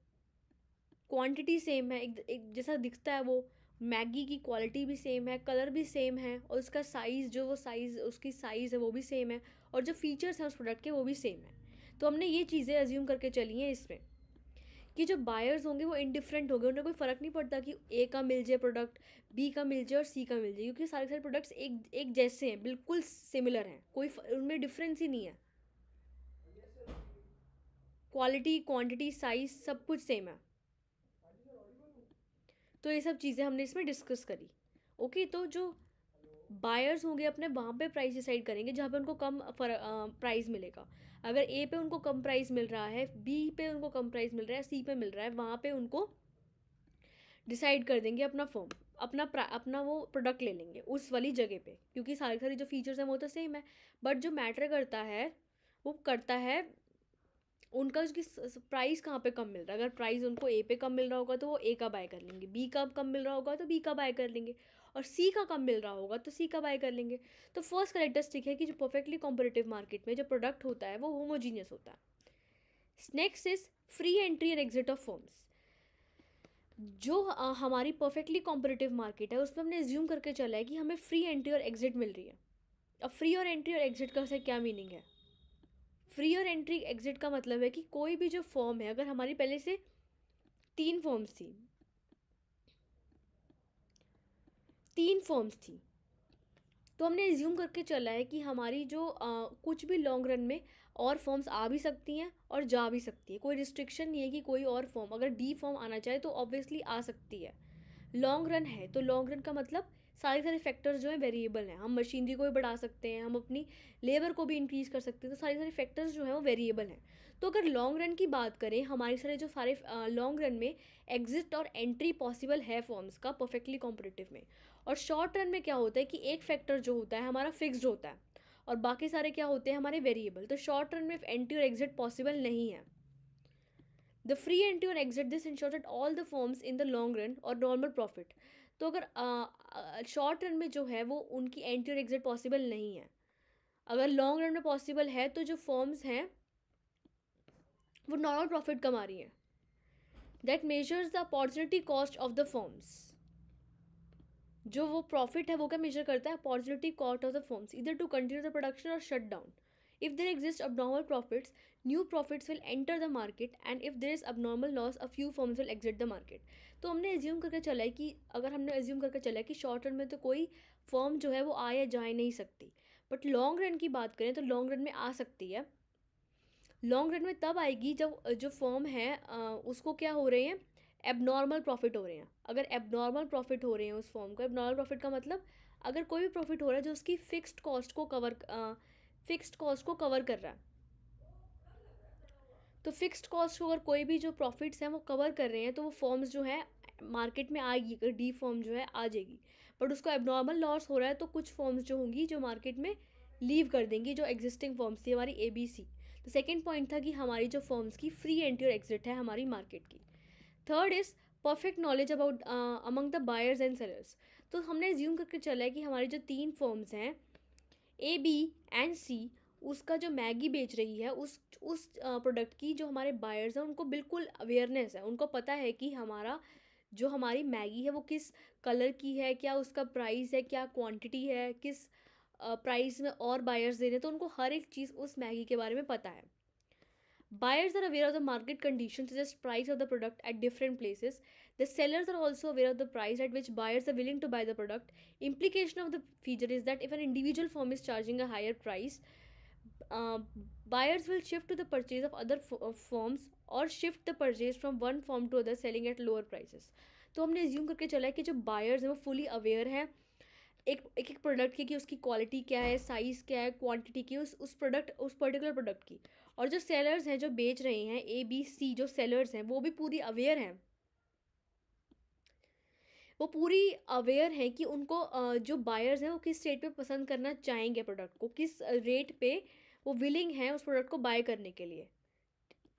क्वांटिटी सेम है, एक जैसा दिखता है वो, मैगी की क्वालिटी भी सेम है, कलर भी सेम है, और उसका साइज़ जो वो साइज़ उसकी साइज़ है वो भी सेम है, और जो फीचर्स हैं उस प्रोडक्ट के वो भी सेम है। तो हमने ये चीज़ें एज्यूम करके चली हैं इसमें कि जो बायर्स होंगे वो इनडिफरेंट होंगे, उन्हें कोई फ़र्क नहीं पड़ता कि ए का मिल जाए प्रोडक्ट, बी का मिल जाए और सी का मिल जाए, क्योंकि सारे सारे प्रोडक्ट्स एक जैसे हैं, बिल्कुल सिमिलर हैं, कोई उनमें डिफरेंस ही नहीं है। क्वालिटी, क्वांटिटी, साइज़ सब कुछ सेम है। तो ये सब चीज़ें हमने इसमें डिस्कस करी। ओके, तो जो बायर्स होंगे अपने वहाँ पे प्राइस डिसाइड करेंगे जहाँ पे उनको कम प्राइस मिलेगा। अगर ए पे उनको कम प्राइस मिल रहा है, बी पे उनको कम प्राइस मिल रहा है, सी पे मिल रहा है, वहाँ पे उनको डिसाइड कर देंगे अपना फॉर्म, अपना वो प्रोडक्ट ले लेंगे उस वाली जगह पे, क्योंकि सारे सारे जो फीचर्स हैं वो तो सेम है। बट जो मैटर करता है वो करता है उनका उसकी प्राइस कहाँ पे कम मिल रहा है। अगर प्राइस उनको ए पे कम मिल रहा होगा तो वो ए का बाय कर लेंगे, बी का कम मिल रहा होगा तो बी का बाय कर लेंगे, और सी का कम मिल रहा होगा तो सी का बाय कर लेंगे। तो फर्स्ट करेक्टरिस्टिक है कि जो परफेक्टली कॉम्पिटिटिव मार्केट में जो प्रोडक्ट होता है वो होमोजीनियस होता है। Next is free entry and exit of firms. जो हमारी परफेक्टली कॉम्पिटिटिव मार्केट है उसमें हमने एज्यूम करके चला है कि हमें फ्री एंट्री और एग्जिट मिल रही है। अब फ्री और एंट्री और एग्जिट का से क्या मीनिंग है। फ्री और एंट्री एग्जिट का मतलब है कि कोई भी जो फॉर्म है, अगर हमारी पहले से 3 फॉर्म्स थी, 3 फॉर्म्स थी, तो हमने एज्यूम करके चला है कि हमारी जो कुछ भी लॉन्ग रन में और फॉर्म्स आ भी सकती हैं और जा भी सकती है। कोई रिस्ट्रिक्शन नहीं है कि कोई और फॉर्म, अगर डी फॉर्म आना चाहे तो ऑब्वियसली आ सकती है। लॉन्ग रन है तो लॉन्ग रन का मतलब सारे फैक्टर्स जो हैं वेरिएबल हैं। हम मशीनरी को भी बढ़ा सकते हैं, हम अपनी लेबर को भी इंक्रीज़ कर सकते हैं, तो सारे फैक्टर्स जो हैं वो वेरिएबल हैं। तो अगर लॉन्ग रन की बात करें, हमारे सारे जो सारे लॉन्ग रन में एग्जिट और एंट्री पॉसिबल है फॉर्म्स का परफेक्टली कॉम्पिटिटिव में। और शॉर्ट रन में क्या होता है कि एक फैक्टर जो होता है हमारा फिक्स्ड होता है और बाकी सारे क्या होते हैं हमारे वेरिएबल। तो शॉर्ट रन में एंट्री और एग्जिट पॉसिबल नहीं है। द फ्री एंट्री और exit this ensure that all the forms in the long run और नॉर्मल प्रॉफिट। तो अगर शॉर्ट रन में जो है वो उनकी एंट्री और एग्जिट पॉसिबल नहीं है। अगर लॉन्ग रन में पॉसिबल है तो जो फॉर्म्स हैं वो नॉर्मल प्रॉफिट कमा रही हैं। That measures the opportunity cost of the forms. जो वो प्रॉफिट है वो क्या मेजर करता है, opportunity cost of the forms, इधर टू कंटिन्यू द प्रोडक्शन और shut down. If there exist abnormal profits, new profits will enter the market, and if there is abnormal loss, a few firms will exit the market. तो हमने assume करके चला है कि अगर हमने assume करके चला है कि शॉर्ट रन में तो कोई फर्म जो है वो आ या जा नहीं सकती, बट लॉन्ग रन की बात करें तो लॉन्ग रन में आ सकती है। लॉन्ग रन में तब आएगी जब जो फर्म है उसको क्या हो रहे हैं, एबनॉर्मल प्रॉफिट हो रहे हैं। अगर एबनॉर्मल प्रॉफिट हो रहे हैं उस फर्म को, एबनॉर्मल प्रॉफिट का मतलब अगर कोई भी प्रॉफिट हो रहा है जो उसकी फिक्स्ड कॉस्ट को कवर कर रहा है। तो फिक्स्ड कॉस्ट को अगर कोई भी जो प्रॉफिट्स हैं वो कवर कर रहे हैं तो वो फॉर्म्स जो है मार्केट में आएगी, अगर डी फॉर्म जो है आ जाएगी। बट उसको एबनॉर्मल लॉस हो रहा है तो कुछ फॉर्म्स जो होंगी जो मार्केट में लीव कर देंगी, जो एग्जिस्टिंग फॉर्म्स थी हमारी ABC। तो सेकेंड पॉइंट था कि हमारी जो फॉर्म्स की फ्री एंट्री और एग्जिट है हमारी मार्केट की। Third is perfect knowledge about among the buyers and sellers. तो हमने एज्यूम करके चला है कि हमारी जो 3 फॉर्म्स हैं AB एंड C, उसका जो मैगी बेच रही है उस प्रोडक्ट की जो हमारे बायर्स हैं उनको बिल्कुल अवेयरनेस है, उनको पता है कि हमारी मैगी है वो किस कलर की है, क्या उसका प्राइस है, क्या क्वांटिटी है, किस प्राइस में और बायर्स दे रहे हैं, तो उनको हर एक चीज़ उस मैगी के बारे में पता है। Buyers are aware of the market conditions such as price of the product at different places. The sellers are also aware of the price at which buyers are willing to buy the product. Implication of the feature is that if an individual firm is charging a higher price, uh, buyers will shift to the purchase of other firms or shift the purchase from one firm to other selling at lower prices. तो हमने assume करके चला है कि जो buyers हैं वो fully aware हैं एक प्रोडक्ट की कि उसकी क्वालिटी क्या है, साइज़ क्या है, क्वांटिटी की उस पर्टिकुलर प्रोडक्ट की। और जो सेलर्स हैं जो बेच रहे हैं ABC, जो सेलर्स हैं वो भी पूरी अवेयर हैं, वो पूरी अवेयर हैं कि उनको जो बायर्स हैं वो किस रेट पे पसंद करना चाहेंगे प्रोडक्ट को, किस रेट पे वो विलिंग हैं उस प्रोडक्ट को बाय करने के लिए।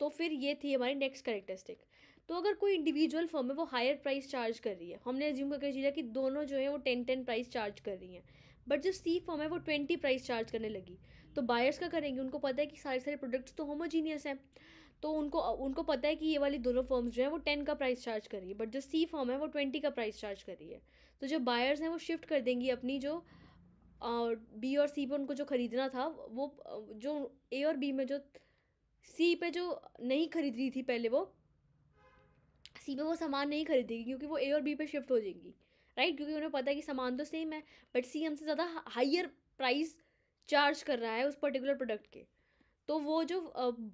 तो फिर ये थी हमारी नेक्स्ट करेक्टरिस्टिक। तो अगर कोई इंडिविजुअल फर्म है वो हायर प्राइस चार्ज कर रही है, हमने एज्यूम करके चलिए कि दोनों जो है वो 10 प्राइस चार्ज कर रही हैं, बट जो C फर्म है वो 20 प्राइस चार्ज करने लगी, तो बायर्स क्या करेंगे, उनको पता है कि सारे प्रोडक्ट्स तो होमोजीनियस हैं, तो उनको पता है कि ये वाली दोनों फर्म्स जो है वो 10 का प्राइस चार्ज कर रही है, बट जो C फर्म है वो 20 का प्राइस चार्ज कर रही है। तो जो बायर्स हैं वो शिफ्ट कर देंगी अपनी जो B और C पे उनको जो ख़रीदना था वो जो A और B में जो C पे जो नहीं खरीद रही थी पहले, वो C पे वो सामान नहीं खरीदेगी क्योंकि वो A और B पे शिफ्ट हो जाएंगी, राइट, क्योंकि उन्हें पता है कि सामान तो सेम है बट C हमसे ज़्यादा हायर प्राइस चार्ज कर रहा है उस पर्टिकुलर प्रोडक्ट के। तो वो जो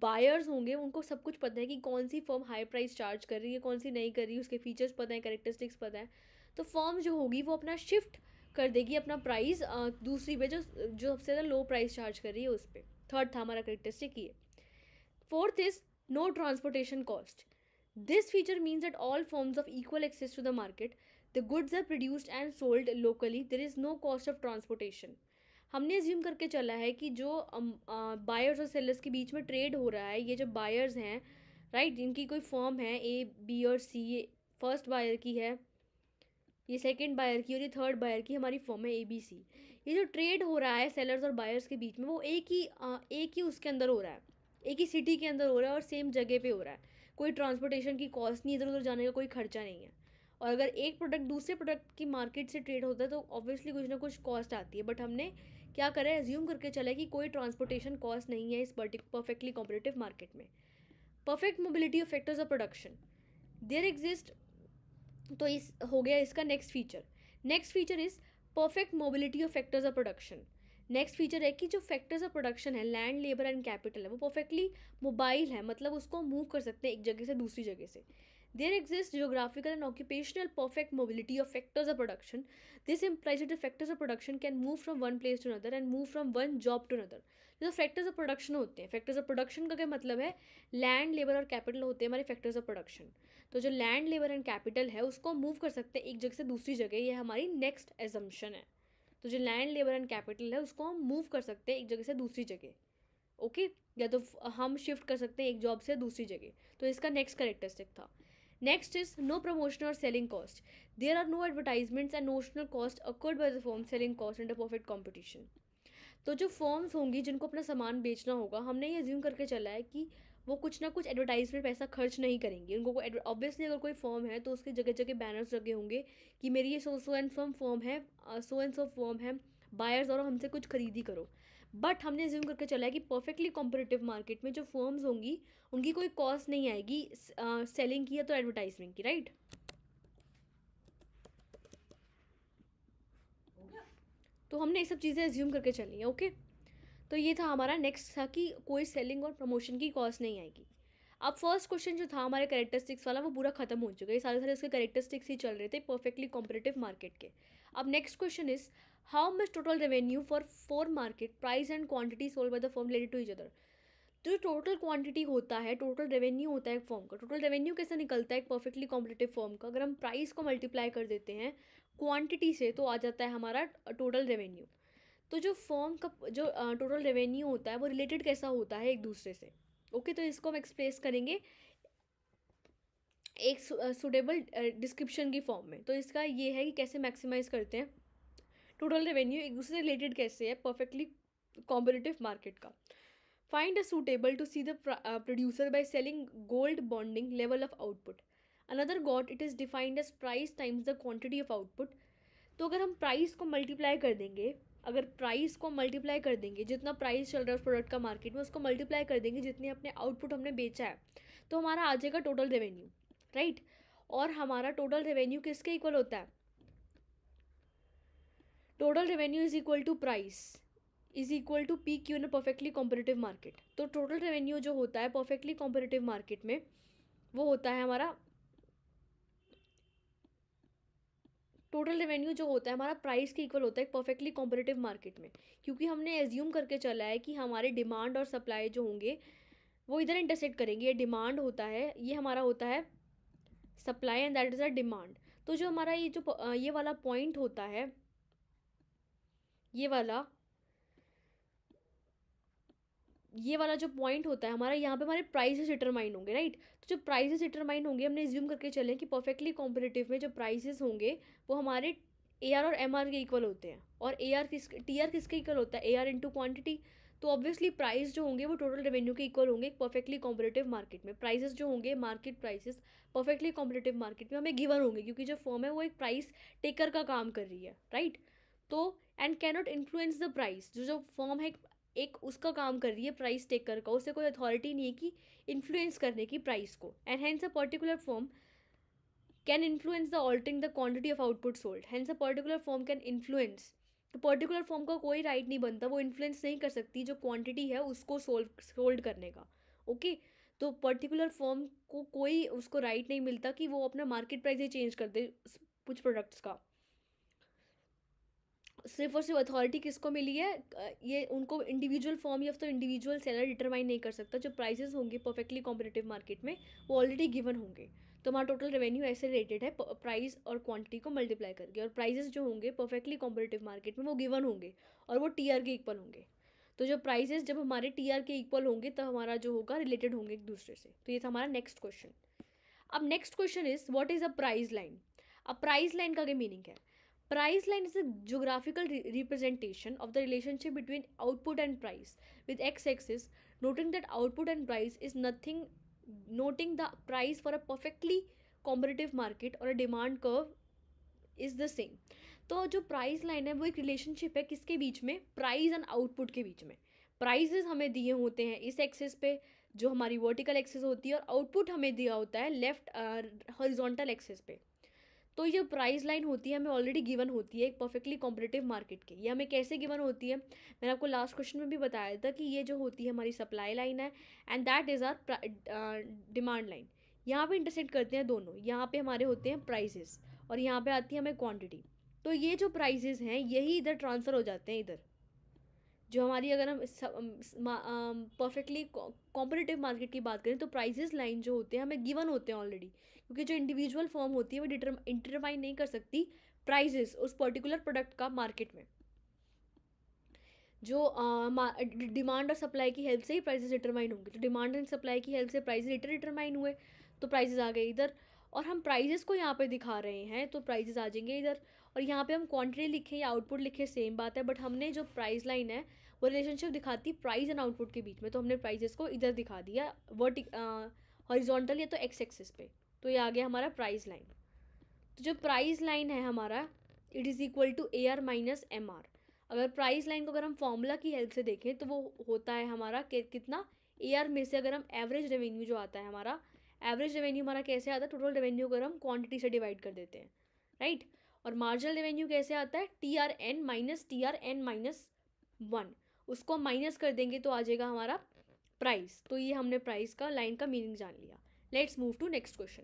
बायर्स होंगे उनको सब कुछ पता है कि कौन सी फर्म हाई प्राइस चार्ज कर रही है, कौन सी नहीं कर रही है, उसके फीचर्स पता है, करेक्टरिस्टिक्स पता है। तो फर्म जो होगी वो अपना शिफ्ट कर देगी अपना प्राइस दूसरी पे जो सबसे ज़्यादा लो प्राइस चार्ज कर रही है उस पर। थर्ड था हमारा करेक्टरिस्टिक ये। Fourth is no transportation cost. This feature means that all forms of equal access to the market, the goods are produced and sold locally, there is no cost of transportation. हमने assume करके चला है कि जो buyers और sellers के बीच में trade हो रहा है, ये जो बायर्स हैं राइट, जिनकी कोई फर्म है ए बी और सी, ये फर्स्ट बायर की है, ये सेकंड बायर की और ये थर्ड बायर की हमारी फर्म है ए बी सी। ये जो ट्रेड हो रहा है सेलर्स और बायर्स के बीच में वो एक ही उसके अंदर हो रहा है, एक ही सिटी के अंदर हो रहा है और सेम जगह पे हो रहा है। कोई ट्रांसपोर्टेशन की कॉस्ट नहीं, इधर उधर जाने का कोई खर्चा नहीं है। और अगर एक प्रोडक्ट दूसरे प्रोडक्ट की मार्केट से ट्रेड होता है तो ऑब्वियसली कुछ ना कुछ कॉस्ट आती है, बट हमने क्या करा है, एज्यूम करके चला है कि कोई ट्रांसपोर्टेशन कॉस्ट नहीं है इस परफेक्टली कॉम्पिटिटिव मार्केट में। Perfect mobility of factors of production there exist. तो इस हो गया इसका next feature. Next feature is perfect mobility of factors of production. Next feature है कि जो फैक्टर्स ऑफ प्रोडक्शन है, लैंड, लेबर एंड कैपिटल है, वो परफेक्टली मोबाइल है, मतलब उसको मूव कर सकते हैं एक जगह से दूसरी जगह से। There exist geographical and occupational perfect mobility of factors of production. This implies that the factors of production can move from one place to another and move from one job to another। जो factors of production होते हैं, factors of production का क्या मतलब है, land, labour और capital होते हैं हमारे फैक्टर्स ऑफ प्रोडक्शन। तो जो लैंड, लेबर एंड कैपिटल है उसको मूव कर सकते हैं एक जगह से दूसरी जगह, ये हमारी नेक्स्ट एजम्पशन है। तो जो लैंड, लेबर एंड कैपिटल है उसको हम मूव कर सकते हैं एक जगह से दूसरी जगह। ओके, या तो हम शिफ्ट कर सकते हैं एक जॉब से दूसरी जगह। तो इसका नेक्स्ट करेक्टरिस्टिक था। नेक्स्ट इज नो प्रमोशन और selling cost. There are no advertisements and notional cost occurred by the firm selling cost under perfect competition. तो जो फर्म्स होंगी जिनको अपना सामान बेचना होगा, हमने ये एज्यूम करके चला है कि वो कुछ ना कुछ एडवर्टाइजमेंट पैसा खर्च नहीं करेंगे। उनको ऑब्वियसली अगर कोई फर्म है तो उसकी जगह जगह बैनर्स लगे होंगे कि मेरी ये सो एंड फर्म है, सो एंड सो फर्म है, बायर्स और हमसे कुछ खरीदी करो। बट हमने एज्यूम करके चला है कि परफेक्टली कॉम्पिटिटिव मार्केट में जो फर्म्स होंगी उनकी कोई कॉस्ट नहीं आएगी सेलिंग की या तो एडवर्टाइजमेंट की, राइट। तो हमने ये सब चीज़ें एज्यूम करके चली हैं। ओके, तो ये था हमारा नेक्स्ट था कि कोई सेलिंग और प्रमोशन की कॉस्ट नहीं आएगी। अब फर्स्ट क्वेश्चन जो था हमारे कैरेक्टरिस्टिक्स वाला वो पूरा खत्म हो चुका है, सारे सारे इसके कैरेक्टरिस्टिक्स ही चल रहे थे परफेक्टली कॉम्पिटिटिव मार्केट के। अब next question is how much total revenue for market price and quantity sold by the firm related to each other. तो जो टोटल क्वांटिटी होता है, टोटल रेवेन्यू होता है एक फर्म का, टोटल रेवेन्यू कैसे निकलता है एक परफेक्टली कॉम्पिटिटिव फर्म का, अगर हम प्राइस को मल्टीप्लाई कर देते हैं क्वांटिटी से तो आ जाता है हमारा टोटल रेवेन्यू। तो जो फर्म का जो टोटल रेवेन्यू होता है वो रिलेटेड कैसा होता है एक दूसरे से। ओके, तो इसको हम एक्सप्रेस करेंगे एक सुटेबल डिस्क्रिप्शन की फॉर्म में। तो इसका ये है कि कैसे मैक्सिमाइज करते हैं टोटल रेवेन्यू एक दूसरे से रिलेटेड कैसे है परफेक्टली कॉम्पिटिटिव मार्केट का। Find a suitable to see the producer by selling gold bonding level of output. Another got it is defined as price times the quantity of output. तो अगर हम price को multiply कर देंगे, अगर price को multiply कर देंगे, जितना प्राइस चल रहा है उस प्रोडक्ट का मार्केट में उसको मल्टीप्लाई कर देंगे जितने अपने आउटपुट हमने बेचा है, तो हमारा आ जाएगा टोटल रेवेन्यू, राइट। और हमारा टोटल रेवेन्यू किसके इक्वल होता है, total revenue is equal to price is equal to P Q in a perfectly competitive market. तो टोटल रेवेन्यू जो होता है परफेक्टली कॉम्पिटिटिव मार्केट में वो होता है हमारा, टोटल रेवेन्यू जो होता है हमारा प्राइस के इक्वल होता है परफेक्टली कॉम्पिटिटिव मार्केट में, क्योंकि हमने एज्यूम करके चला है कि हमारे डिमांड और सप्लाई जो होंगे वो इधर इंटरसेक्ट करेंगे। ये डिमांड होता है, ये हमारा होता है supply and that is a demand. तो जो हमारा ये जो ये वाला पॉइंट होता है, ये वाला जो पॉइंट होता है हमारा, यहाँ पे हमारे प्राइसेस डिटरमाइन होंगे, राइट। तो जो प्राइसेस डिटरमाइन होंगे हमने एज्यूम करके चले कि परफेक्टली कॉम्पिटिटिव में जो प्राइसेस होंगे वो हमारे ए आर और एम आर के इक्वल होते हैं। और ए आर टी आर किसके इक्वल होता है, ए आर इंटू क्वान्टिटी। तो ऑब्वियसली प्राइस जो होंगे वो टोटल रेवेन्यू के इक्वल होंगे परफेक्टली कॉम्पिटिटिव मार्केट में। प्राइसेस जो होंगे market prices perfectly competitive market में हमें गिवन होंगे, क्योंकि जो फर्म है वो एक प्राइस टेकर का काम कर रही है, राइट। तो and cannot influence the price, जो फर्म है एक उसका काम कर रही है प्राइस टेकर का, उसे कोई अथॉरिटी नहीं है कि इन्फ्लुएंस करने की प्राइस को। And hence a particular firm can influence the altering the quantity of output sold. Hence a particular firm can influence, तो पर्टिकुलर फर्म का कोई राइट नहीं बनता, वो इन्फ्लुएंस नहीं कर सकती जो क्वांटिटी है उसको सोल्ड करने का। ओके, तो पर्टिकुलर फर्म को कोई उसको राइट नहीं मिलता कि वो अपना मार्केट प्राइस ही चेंज कर दे कुछ प्रोडक्ट्स का। सिर्फ और सिर्फ अथॉरिटी किसको मिली है, ये उनको इंडिविजुअल फॉर्म या तो इंडिविजुअल सेलर डिटरमाइन नहीं कर सकता। जो प्राइसेस होंगे परफेक्टली कॉम्पिटिटिव मार्केट में वो ऑलरेडी गिवन होंगे। तो हमारा टोटल रेवेन्यू ऐसे रिलेटेड है प्राइस और क्वांटिटी को मल्टीप्लाई करके, और प्राइसेस जो होंगे परफेक्टली कॉम्पिटिटिव मार्केट में वो गिवन होंगे और वो टीआर के इक्वल होंगे। तो जो प्राइसेस जब हमारे टीआर के इक्वल होंगे तब हमारा जो होगा रिलेटेड होंगे एक दूसरे से। तो ये था हमारा नेक्स्ट क्वेश्चन। अब next question is what is a price line. अब प्राइस लाइन का क्या मीनिंग है? Price line is a geographical representation of the relationship between output and price, with x-axis noting that output and price is nothing, noting the price for a perfectly competitive market or a demand curve is the same. तो जो price line है वो एक relationship है किसके बीच में? Price and output के बीच में। प्राइजेस हमें दिए होते हैं इस एक्सिस पे जो हमारी वर्टिकल एक्सिस होती है, और आउटपुट हमें दिया होता है लेफ्ट हॉरिजॉन्टल एक्सिस पे। तो ये प्राइस लाइन होती है हमें ऑलरेडी गिवन होती है एक परफेक्टली कॉम्पिटिटिव मार्केट के। ये हमें कैसे गिवन होती है? मैंने आपको लास्ट क्वेश्चन में भी बताया था कि ये जो होती है हमारी सप्लाई लाइन है and that is our demand line. यहाँ पे इंटरसेक्ट करते हैं दोनों, यहाँ पे हमारे होते हैं प्राइसेस और यहाँ पे आती है हमें क्वांटिटी। तो ये जो प्राइसेस हैं यही इधर ट्रांसफ़र हो जाते हैं इधर। जो हमारी अगर हम परफेक्टली कॉम्पिटिटिव मार्केट की बात करें तो प्राइसेस लाइन जो होते हैं हमें गिवन होते हैं ऑलरेडी, क्योंकि जो इंडिविजुअल फर्म होती है वो डिटरमाइन नहीं कर सकती प्राइसेस उस पर्टिकुलर प्रोडक्ट का मार्केट में। जो डिमांड और सप्लाई की हेल्प से ही प्राइसेस डिटरमाइन होंगे। तो डिमांड एंड सप्लाई की हेल्प से प्राइसेस डिटरमाइन हुए तो प्राइसेस आ गए इधर, और हम प्राइसेस को यहाँ पे दिखा रहे हैं तो प्राइसेस आ जाएंगे इधर। और यहाँ पे हम क्वांटिटी लिखें या आउटपुट लिखें सेम बात है, बट हमने जो प्राइस लाइन है वो रिलेशनशिप दिखाती प्राइस एंड आउटपुट के बीच में, तो हमने प्राइसेस को इधर दिखा दिया हॉरिजॉन्टल या तो एक्स एक्सिस पे। तो ये आ गया हमारा प्राइस लाइन। तो जो प्राइस लाइन है हमारा it is equal to A R minus M R. अगर प्राइस लाइन को अगर हम फॉर्मूला की हेल्प से देखें तो वो होता है हमारा कितना, ए आर में से अगर हम एवरेज रेवेन्यू जो आता है हमारा, एवरेज रेवेन्यू हमारा कैसे आता है? टोटल रेवेन्यू अगर हम क्वांटिटी से डिवाइड कर देते हैं, राइट। और मार्जिनल रेवेन्यू कैसे आता है? टी आर एन माइनस 1, उसको हम माइनस कर देंगे तो आ जाएगा हमारा प्राइस। तो ये हमने प्राइस का लाइन का मीनिंग जान लिया। Let's move to next question.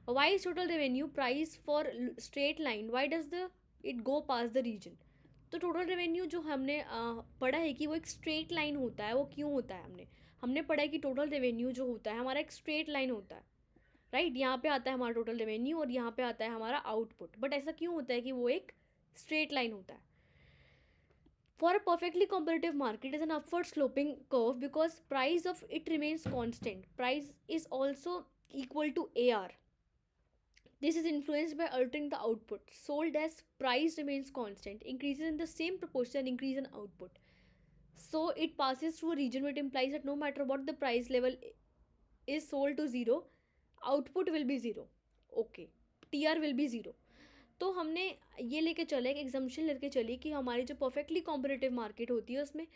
Why is total revenue price for straight line, why does the it go pass the reason. तो टोटल रेवेन्यू जो हमने पढ़ा है कि वो एक स्ट्रेट लाइन होता है, वो क्यों होता है? हमने पढ़ा है कि टोटल रेवेन्यू जो होता है हमारा एक स्ट्रेट लाइन होता है, राइट। यहाँ पे आता है हमारा टोटल रेवेन्यू और यहाँ पे आता है हमारा आउटपुट, बट ऐसा क्यों होता है कि वो एक स्ट्रेट लाइन होता है? For a perfectly competitive market is an upward sloping curve because price of it remains constant, price is also equal to AR. This is influenced by altering the output sold as price remains constant, increases in the same proportion and increase in output. So it passes through a region which implies that no matter what the price level is sold to zero, output will be zero. Okay, TR will be zero. तो हमने ये लेके चले, एक exemption लेके चली कि हमारी जो परफेक्टली कॉम्पिटिटिव मार्केट होती है उसमें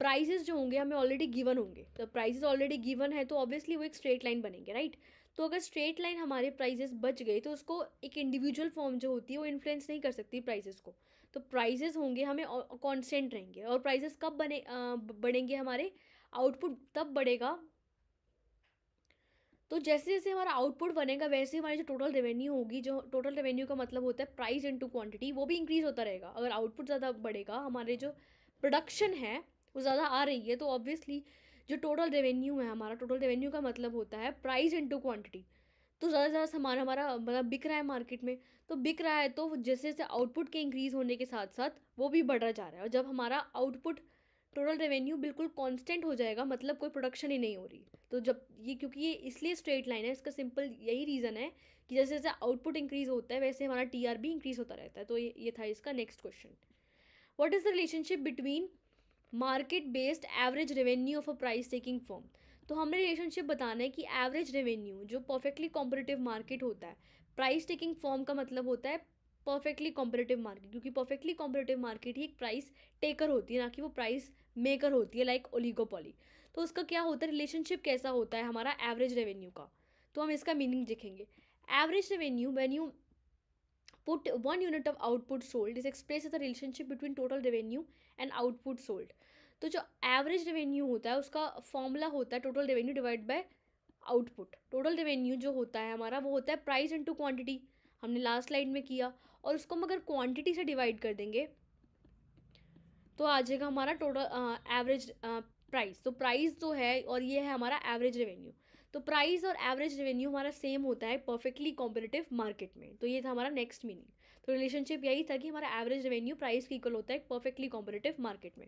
प्राइसेस जो होंगे हमें ऑलरेडी गिवन होंगे। तो प्राइसेस ऑलरेडी गिवन है तो ऑब्वियसली वो एक स्ट्रेट लाइन बनेंगे, राइट। तो अगर स्ट्रेट लाइन हमारे प्राइसेस बच गए तो उसको एक इंडिविजुअल फॉर्म जो होती है वो इन्फ्लुएंस नहीं कर सकती प्राइसेस को। तो प्राइसेस होंगे हमें कॉन्स्टेंट रहेंगे, और प्राइसेस कब बढ़ेंगे हमारे? आउटपुट तब बढ़ेगा। तो जैसे जैसे हमारा आउटपुट बनेगा वैसे हमारी जो टोटल रेवेन्यू होगी, जो टोटल रेवेन्यू का मतलब होता है प्राइस इनटू क्वांटिटी, वो भी इंक्रीज़ होता रहेगा। अगर आउटपुट ज़्यादा बढ़ेगा, हमारे जो प्रोडक्शन है वो ज़्यादा आ रही है, तो ऑब्वियसली जो टोटल रेवेन्यू है हमारा, टोटल रेवेन्यू का मतलब होता है प्राइस इनटू क्वांटिटी। तो ज़्यादा से ज़्यादा सामान हमारा मतलब बिक रहा है मार्केट में, तो बिक रहा है तो जैसे जैसे आउटपुट के इंक्रीज़ होने के साथ साथ वो भी बढ़ जा रहा है। और जब हमारा आउटपुट टोटल रेवेन्यू बिल्कुल कांस्टेंट हो जाएगा, मतलब कोई प्रोडक्शन ही नहीं हो रही। तो जब ये, क्योंकि ये इसलिए स्ट्रेट लाइन है, इसका सिंपल यही रीज़न है कि जैसे जैसे आउटपुट इंक्रीज़ होता है वैसे हमारा टीआर भी इंक्रीज़ होता रहता है। तो ये था इसका next question. What is the relationship between market based average revenue of a price taking firm. तो हमें रिलेशनशिप बताना है कि एवरेज रेवेन्यू जो परफेक्टली कॉम्पिटिटिव मार्केट होता है, प्राइस टेकिंग फर्म का मतलब होता है परफेक्टली कॉम्पिटिटिव मार्केट, क्योंकि परफेक्टली कॉम्पिटिटिव मार्केट ही एक प्राइस टेकर होती है, ना कि वो प्राइस मेकर होती है लाइक ओलिगोपॉली। तो उसका क्या होता है, रिलेशनशिप कैसा होता है हमारा एवरेज रेवेन्यू का? तो हम इसका मीनिंग देखेंगे। Average revenue when you put 1 unit of output sold is expressed as a relationship between total revenue and output sold. तो जो एवरेज रेवेन्यू होता है उसका फॉर्मूला होता है total revenue divide by output. Total revenue जो होता है हमारा वो होता है प्राइस इनटू क्वांटिटी, हमने लास्ट स्लाइड में किया। और उसको हम अगर क्वांटिटी से डिवाइड कर देंगे तो आ जाएगा हमारा टोटल एवरेज प्राइस। तो प्राइस जो है और ये है हमारा एवरेज रेवेन्यू। तो प्राइस और एवरेज रेवेन्यू हमारा सेम होता है परफेक्टली कॉम्पिटिटिव मार्केट में। तो ये था हमारा नेक्स्ट मीनिंग। तो रिलेशनशिप यही था कि हमारा एवरेज रेवेन्यू प्राइस के इक्वल होता है परफेक्टली कॉम्पिटिटिव मार्केट में।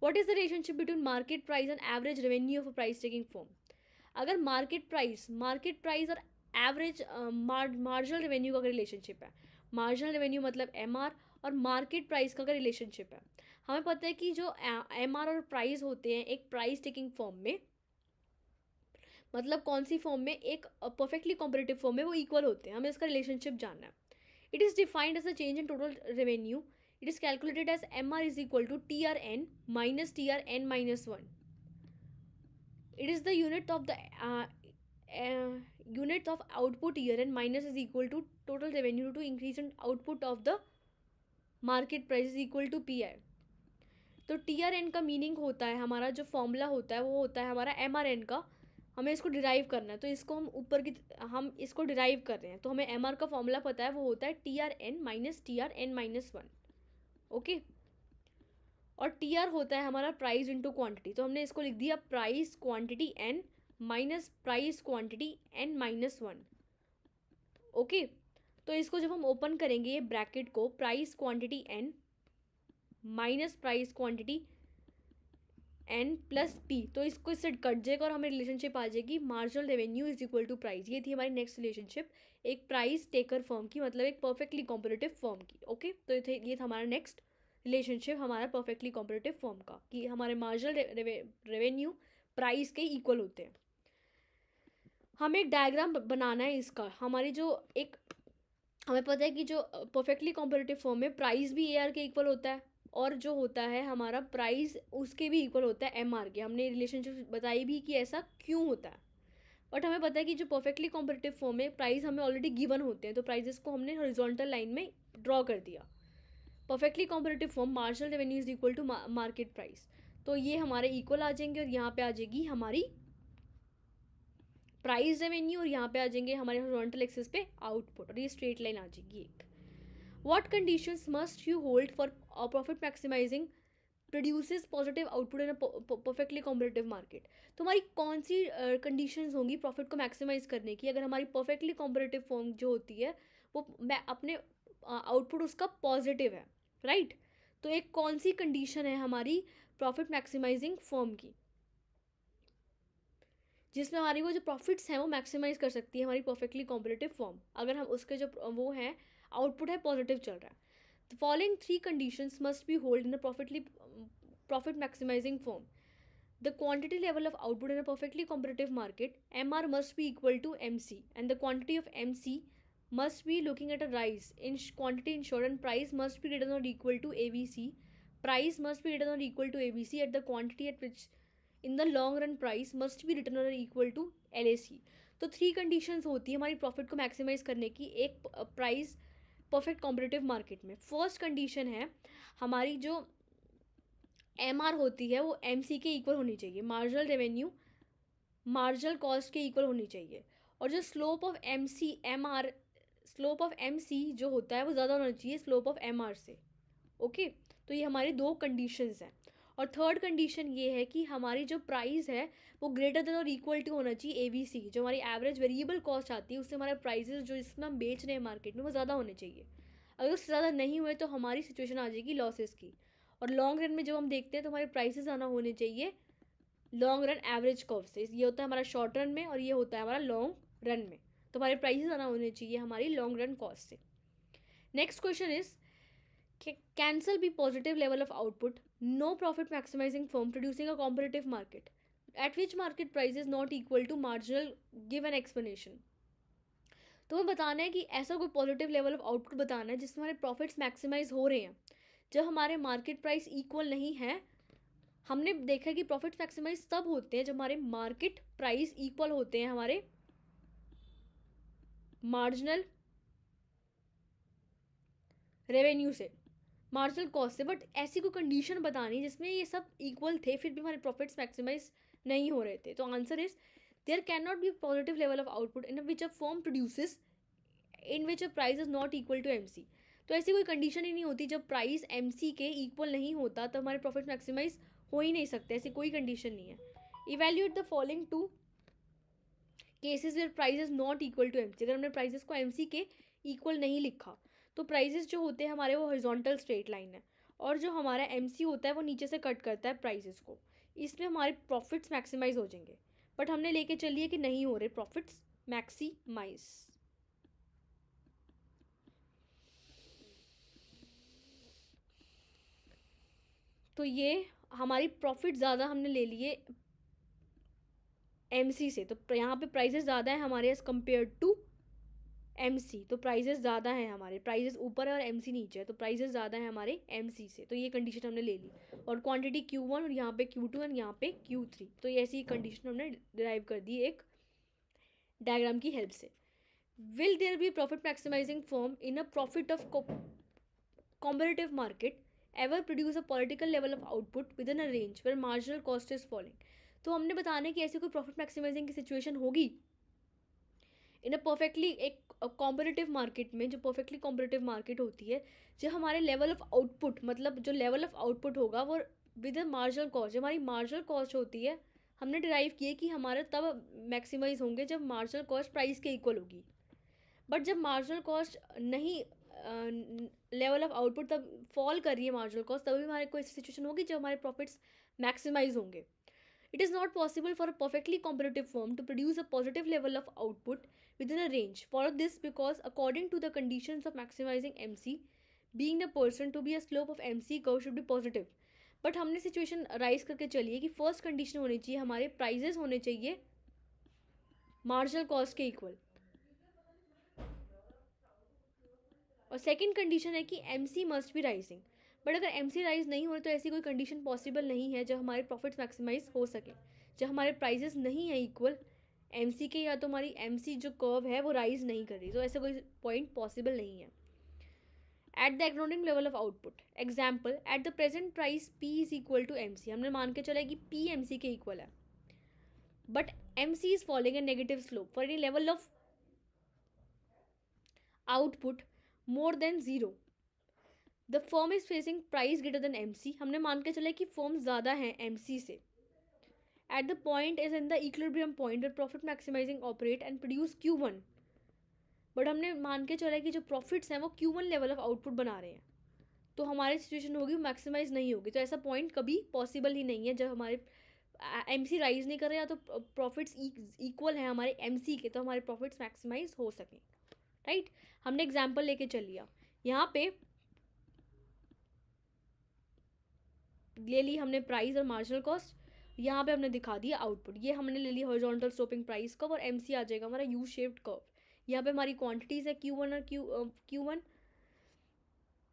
What is the relationship between market price and average revenue of a price taking firm? अगर मार्केट प्राइस और एवरेज मार्जिनल रेवेन्यू का रिलेशनशिप है, मार्जिनल रेवेन्यू मतलब एमआर, और मार्केट प्राइस का रिलेशनशिप है, हमें पता है कि जो एमआर और प्राइस होते हैं एक प्राइस टेकिंग फर्म में, मतलब कौन सी फॉर्म में, एक परफेक्टली कॉम्पिटिटिव फॉर्म में वो इक्वल होते हैं, हमें इसका रिलेशनशिप जानना है। It is defined as a change in total revenue. It is calculated as M R is equal to T R N minus T R N minus one. It is the unit of the unit of output year and minus is equal to total revenue to increase in output of the market price is equal to PI। तो TRN का meaning होता है, हमारा जो formula होता है वो होता है हमारा MRN का। हमें इसको डिराइव करना है, तो इसको हम इसको डिराइव कर रहे हैं, तो हमें MR का फॉर्मूला पता है, वो होता है TRN minus TRN minus one. Okay, और TR होता है हमारा प्राइस इंटू क्वान्टिटी। तो हमने इसको लिख दिया price quantity N minus price quantity n minus one. Okay, तो इसको जब हम ओपन करेंगे ये ब्रैकेट को, price quantity n minus price quantity n plus p, तो इसको इससे कट जाएगा और हमें रिलेशनशिप आ जाएगी marginal revenue is equal to price. ये थी हमारी नेक्स्ट रिलेशनशिप, एक प्राइस टेकर फर्म की, मतलब एक परफेक्टली कॉम्पिटिटिव फर्म की। ओके, तो ये था हमारा नेक्स्ट रिलेशनशिप हमारा परफेक्टली कॉम्पिटिटिव फर्म का, कि हमारे मार्जिनल रेवेन्यू प्राइस के इक्वल होते हैं। हमें एक डायग्राम बनाना है इसका। हमारी जो एक, हमें पता है कि जो परफेक्टली कॉम्पिटिटिव फॉर्म में प्राइस भी AR के इक्वल होता है, और जो होता है हमारा प्राइस उसके भी इक्वल होता है MR के। हमने रिलेशनशिप बताई भी कि ऐसा क्यों होता है, बट हमें पता है कि जो परफेक्टली कॉम्पिटिटिव फॉर्म में प्राइस हमें ऑलरेडी गिवन होते हैं, तो प्राइजेस को हमने हॉरिजॉन्टल लाइन में ड्रॉ कर दिया। Perfectly competitive form marginal revenue is equal to market price, तो ये हमारे इक्वल आ जाएंगे, और यहाँ पे आ जाएगी हमारी प्राइस रेवेन्यू, और यहाँ पे आ जाएंगे हमारे हॉरिजॉन्टल एक्सिस पे आउटपुट, और ये स्ट्रेट लाइन आ जाएगी एक। What conditions must you hold for profit maximising produces positive output in perfectly competitive market? तो हमारी कौन सी कंडीशंस होंगी प्रॉफिट को मैक्सिमाइज करने की, अगर हमारी परफेक्टली कॉम्पिटिटिव फॉर्म जो होती है वो अपने आउटपुट उसका पॉजिटिव है, राइट? तो एक कौन सी कंडीशन है हमारी प्रॉफिट मैक्सिमाइजिंग फॉर्म की, जिसमें हमारी वो जो प्रॉफिट्स हैं वो मैक्सिमाइज कर सकती है हमारी परफेक्टली कॉम्पिटिटिव फॉर्म, अगर हम उसके जो वो है आउटपुट है पॉजिटिव चल रहा है। The following three conditions must be hold in a profit maximising form. The quantity level of output in a perfectly competitive market, MR must be equal to MC, and the quantity of MC must be looking at a rise in quantity ensured, and price must be greater than or equal to ABC. Price must be greater than or equal to ABC at the quantity at which in the long run price must be greater than or equal to LAC. तो three conditions होती है हमारी profit को maximise करने की एक price perfect competitive market में। First condition है हमारी जो MR होती है वो MC के इक्वल होनी चाहिए, मार्जिनल रेवेन्यू मार्जिनल कॉस्ट के इक्वल होनी चाहिए, और जो स्लोप ऑफ MC जो होता है वो ज़्यादा होना चाहिए स्लोप ऑफ MR से। ओके, तो ये हमारी दो कंडीशंस हैं। और थर्ड कंडीशन ये है कि हमारी जो प्राइस है वो ग्रेटर देन और इक्वल टू होना चाहिए ABC, जो हमारी एवरेज वेरिएबल कॉस्ट आती है उससे हमारे प्राइसेस जो इसमें हम बेच रहे हैं मार्केट में वो ज़्यादा होने चाहिए। अगर उससे ज़्यादा नहीं हुए तो हमारी सिचुएशन आ जाएगी लॉसेस की। और लॉन्ग रन में जब हम देखते हैं तो हमारे प्राइसेस आना होने चाहिए लॉन्ग रन एवरेज कर्व से। ये होता है हमारा शॉर्ट रन में और ये होता है हमारा लॉन्ग रन में, तो हमारे प्राइसेस आना होने चाहिए हमारी लॉन्ग रन कॉस्ट से। Next question is cancel be positive level of output, no profit maximising firm producing a competitive market at which market price is not equal to marginal, give an explanation. तो हमें बताना है कि ऐसा कोई positive level of output बताना है जिसमें हमारे प्रॉफिट्स मैक्सिमाइज हो रहे हैं जब हमारे मार्केट प्राइस इक्वल नहीं है। हमने देखा कि प्रॉफिट्स मैक्सिमाइज तब होते हैं जब हमारे मार्केट प्राइस इक्वल होते हैं हमारे मार्जिनल रेवेन्यू से, मार्जिनल कॉस्ट से। बट ऐसी कोई कंडीशन बतानी जिसमें ये सब इक्वल थे फिर भी हमारे प्रॉफिट्स मैक्सिमाइज नहीं हो रहे थे। तो answer is there cannot be positive level of output in which a firm produces in which a price is not equal to MC। तो ऐसी कोई कंडीशन ही नहीं होती, जब प्राइस MC के इक्वल नहीं होता तब हमारे प्रॉफिट मैक्सिमाइज हो ही नहीं सकते, ऐसी कोई कंडीशन नहीं है। Evaluate the following two cases where price is not equal to MC। अगर हमने प्राइसेस को MC के इक्वल नहीं लिखा तो प्राइसेस जो होते हैं हमारे वो हॉरिजॉन्टल स्ट्रेट लाइन है, और जो हमारा MC होता है वो नीचे से कट करता है प्राइसेस को, इसमें हमारे प्रॉफिट्स मैक्सिमाइज हो जाएंगे। बट हमने लेके चलिए कि नहीं हो रहे प्रॉफिट्स मैक्सिमाइज। तो ये हमारी प्रॉफिट ज़्यादा हमने ले लिए MC से, तो यहाँ पे प्राइसेस ज़्यादा है हमारे एज कम्पेयर टू MC, तो प्राइजेस ज़्यादा हैं हमारे, प्राइजेस ऊपर है और MC नीचे है, तो प्राइजेस ज़्यादा है हमारे MC से, तो ये कंडीशन हमने ले ली। और क्वांटिटी Q1 और यहाँ पे Q2 और यहाँ पे Q3, तो ये ऐसी कंडीशन हमने डिराइव कर दी एक डायग्राम की हेल्प से। Will there be profit maximising firm in a profit of competitive market ever produce a political level of output within a range where marginal cost is falling. तो हमने बताने कि ऐसी कोई प्रॉफिट मैक्सिमाइजिंग की situation होगी इन a perfectly एक competitive market में, जो परफेक्टली कॉम्पिटिटिव मार्केट होती है, जो हमारे लेवल ऑफ आउटपुट, मतलब जो लेवल ऑफ आउटपुट होगा वो विद अ मार्जिनल कॉस्ट, जो हमारी मार्जिनल कॉस्ट होती है हमने डिराइव किए कि हमारा तब मैक्सिमाइज होंगे जब मार्जिनल कॉस्ट प्राइस के इक्वल होगी। बट जब मार्जिनल कॉस्ट नहीं, लेवल ऑफ आउटपुट तब फॉल कर रही है मार्जिनल कॉस्ट, तभी हमारे कोई सिचुएशन होगी जब हमारे प्रॉफिट्स मैक्सिमाइज होंगे। It is not possible for a perfectly competitive firm to produce a positive level of output within a range. For this, because according to the conditions of maximizing MC, being the person to be a slope of MC curve should be positive. But हमने situation rise करके चलिए कि first condition होनी चाहिए हमारे prices होने चाहिए marginal cost के इक्वल, और सेकंड कंडीशन है कि MC must be rising. But अगर MC राइज नहीं हो रहे तो ऐसी कोई कंडीशन पॉसिबल नहीं है जब हमारे प्रॉफिट्स मैक्सिमाइज हो सके, जब हमारे प्राइजेस नहीं है इक्वल MC के, या तो हमारी MC जो कर्व है वो राइज नहीं कर रही, तो ऐसा कोई पॉइंट पॉसिबल नहीं है। At the economic level of output, example at the present price P is equal to MC, हमने मान के चला कि P MC के इक्वल है, but MC is following a negative slope for any level of output more than 0, the firm is facing price greater than MC। हमने मान के चले कि फर्म ज़्यादा है MC से। At the point is in the equilibrium point where profit maximising operate and produce Q1, but हमने मान के चला कि जो प्रॉफिट्स हैं वो Q1 लेवल ऑफ आउटपुट बना रहे हैं, तो हमारी सिचुएशन होगी मैक्सिमाइज नहीं होगी। तो ऐसा पॉइंट कभी पॉसिबल ही नहीं है जब हमारे MC राइज नहीं कर रहे, या तो प्रॉफिट्स इक्वल है हमारे MC के, तो हमारे प्रॉफिट्स मैक्सिमाइज हो सकें। राइट, हमने एग्जाम्पल लेके चल लिया, यहाँ पे ले ली हमने प्राइस और मार्जिनल कॉस्ट, यहाँ पे हमने दिखा दिया आउटपुट, ये हमने ले लिया हॉरिजॉन्टल स्लोपिंग प्राइस कर्व, और MC आ जाएगा हमारा यू शेप्ड कर्व। यहाँ पे हमारी क्वांटिटीज़ है Q1 और Q1,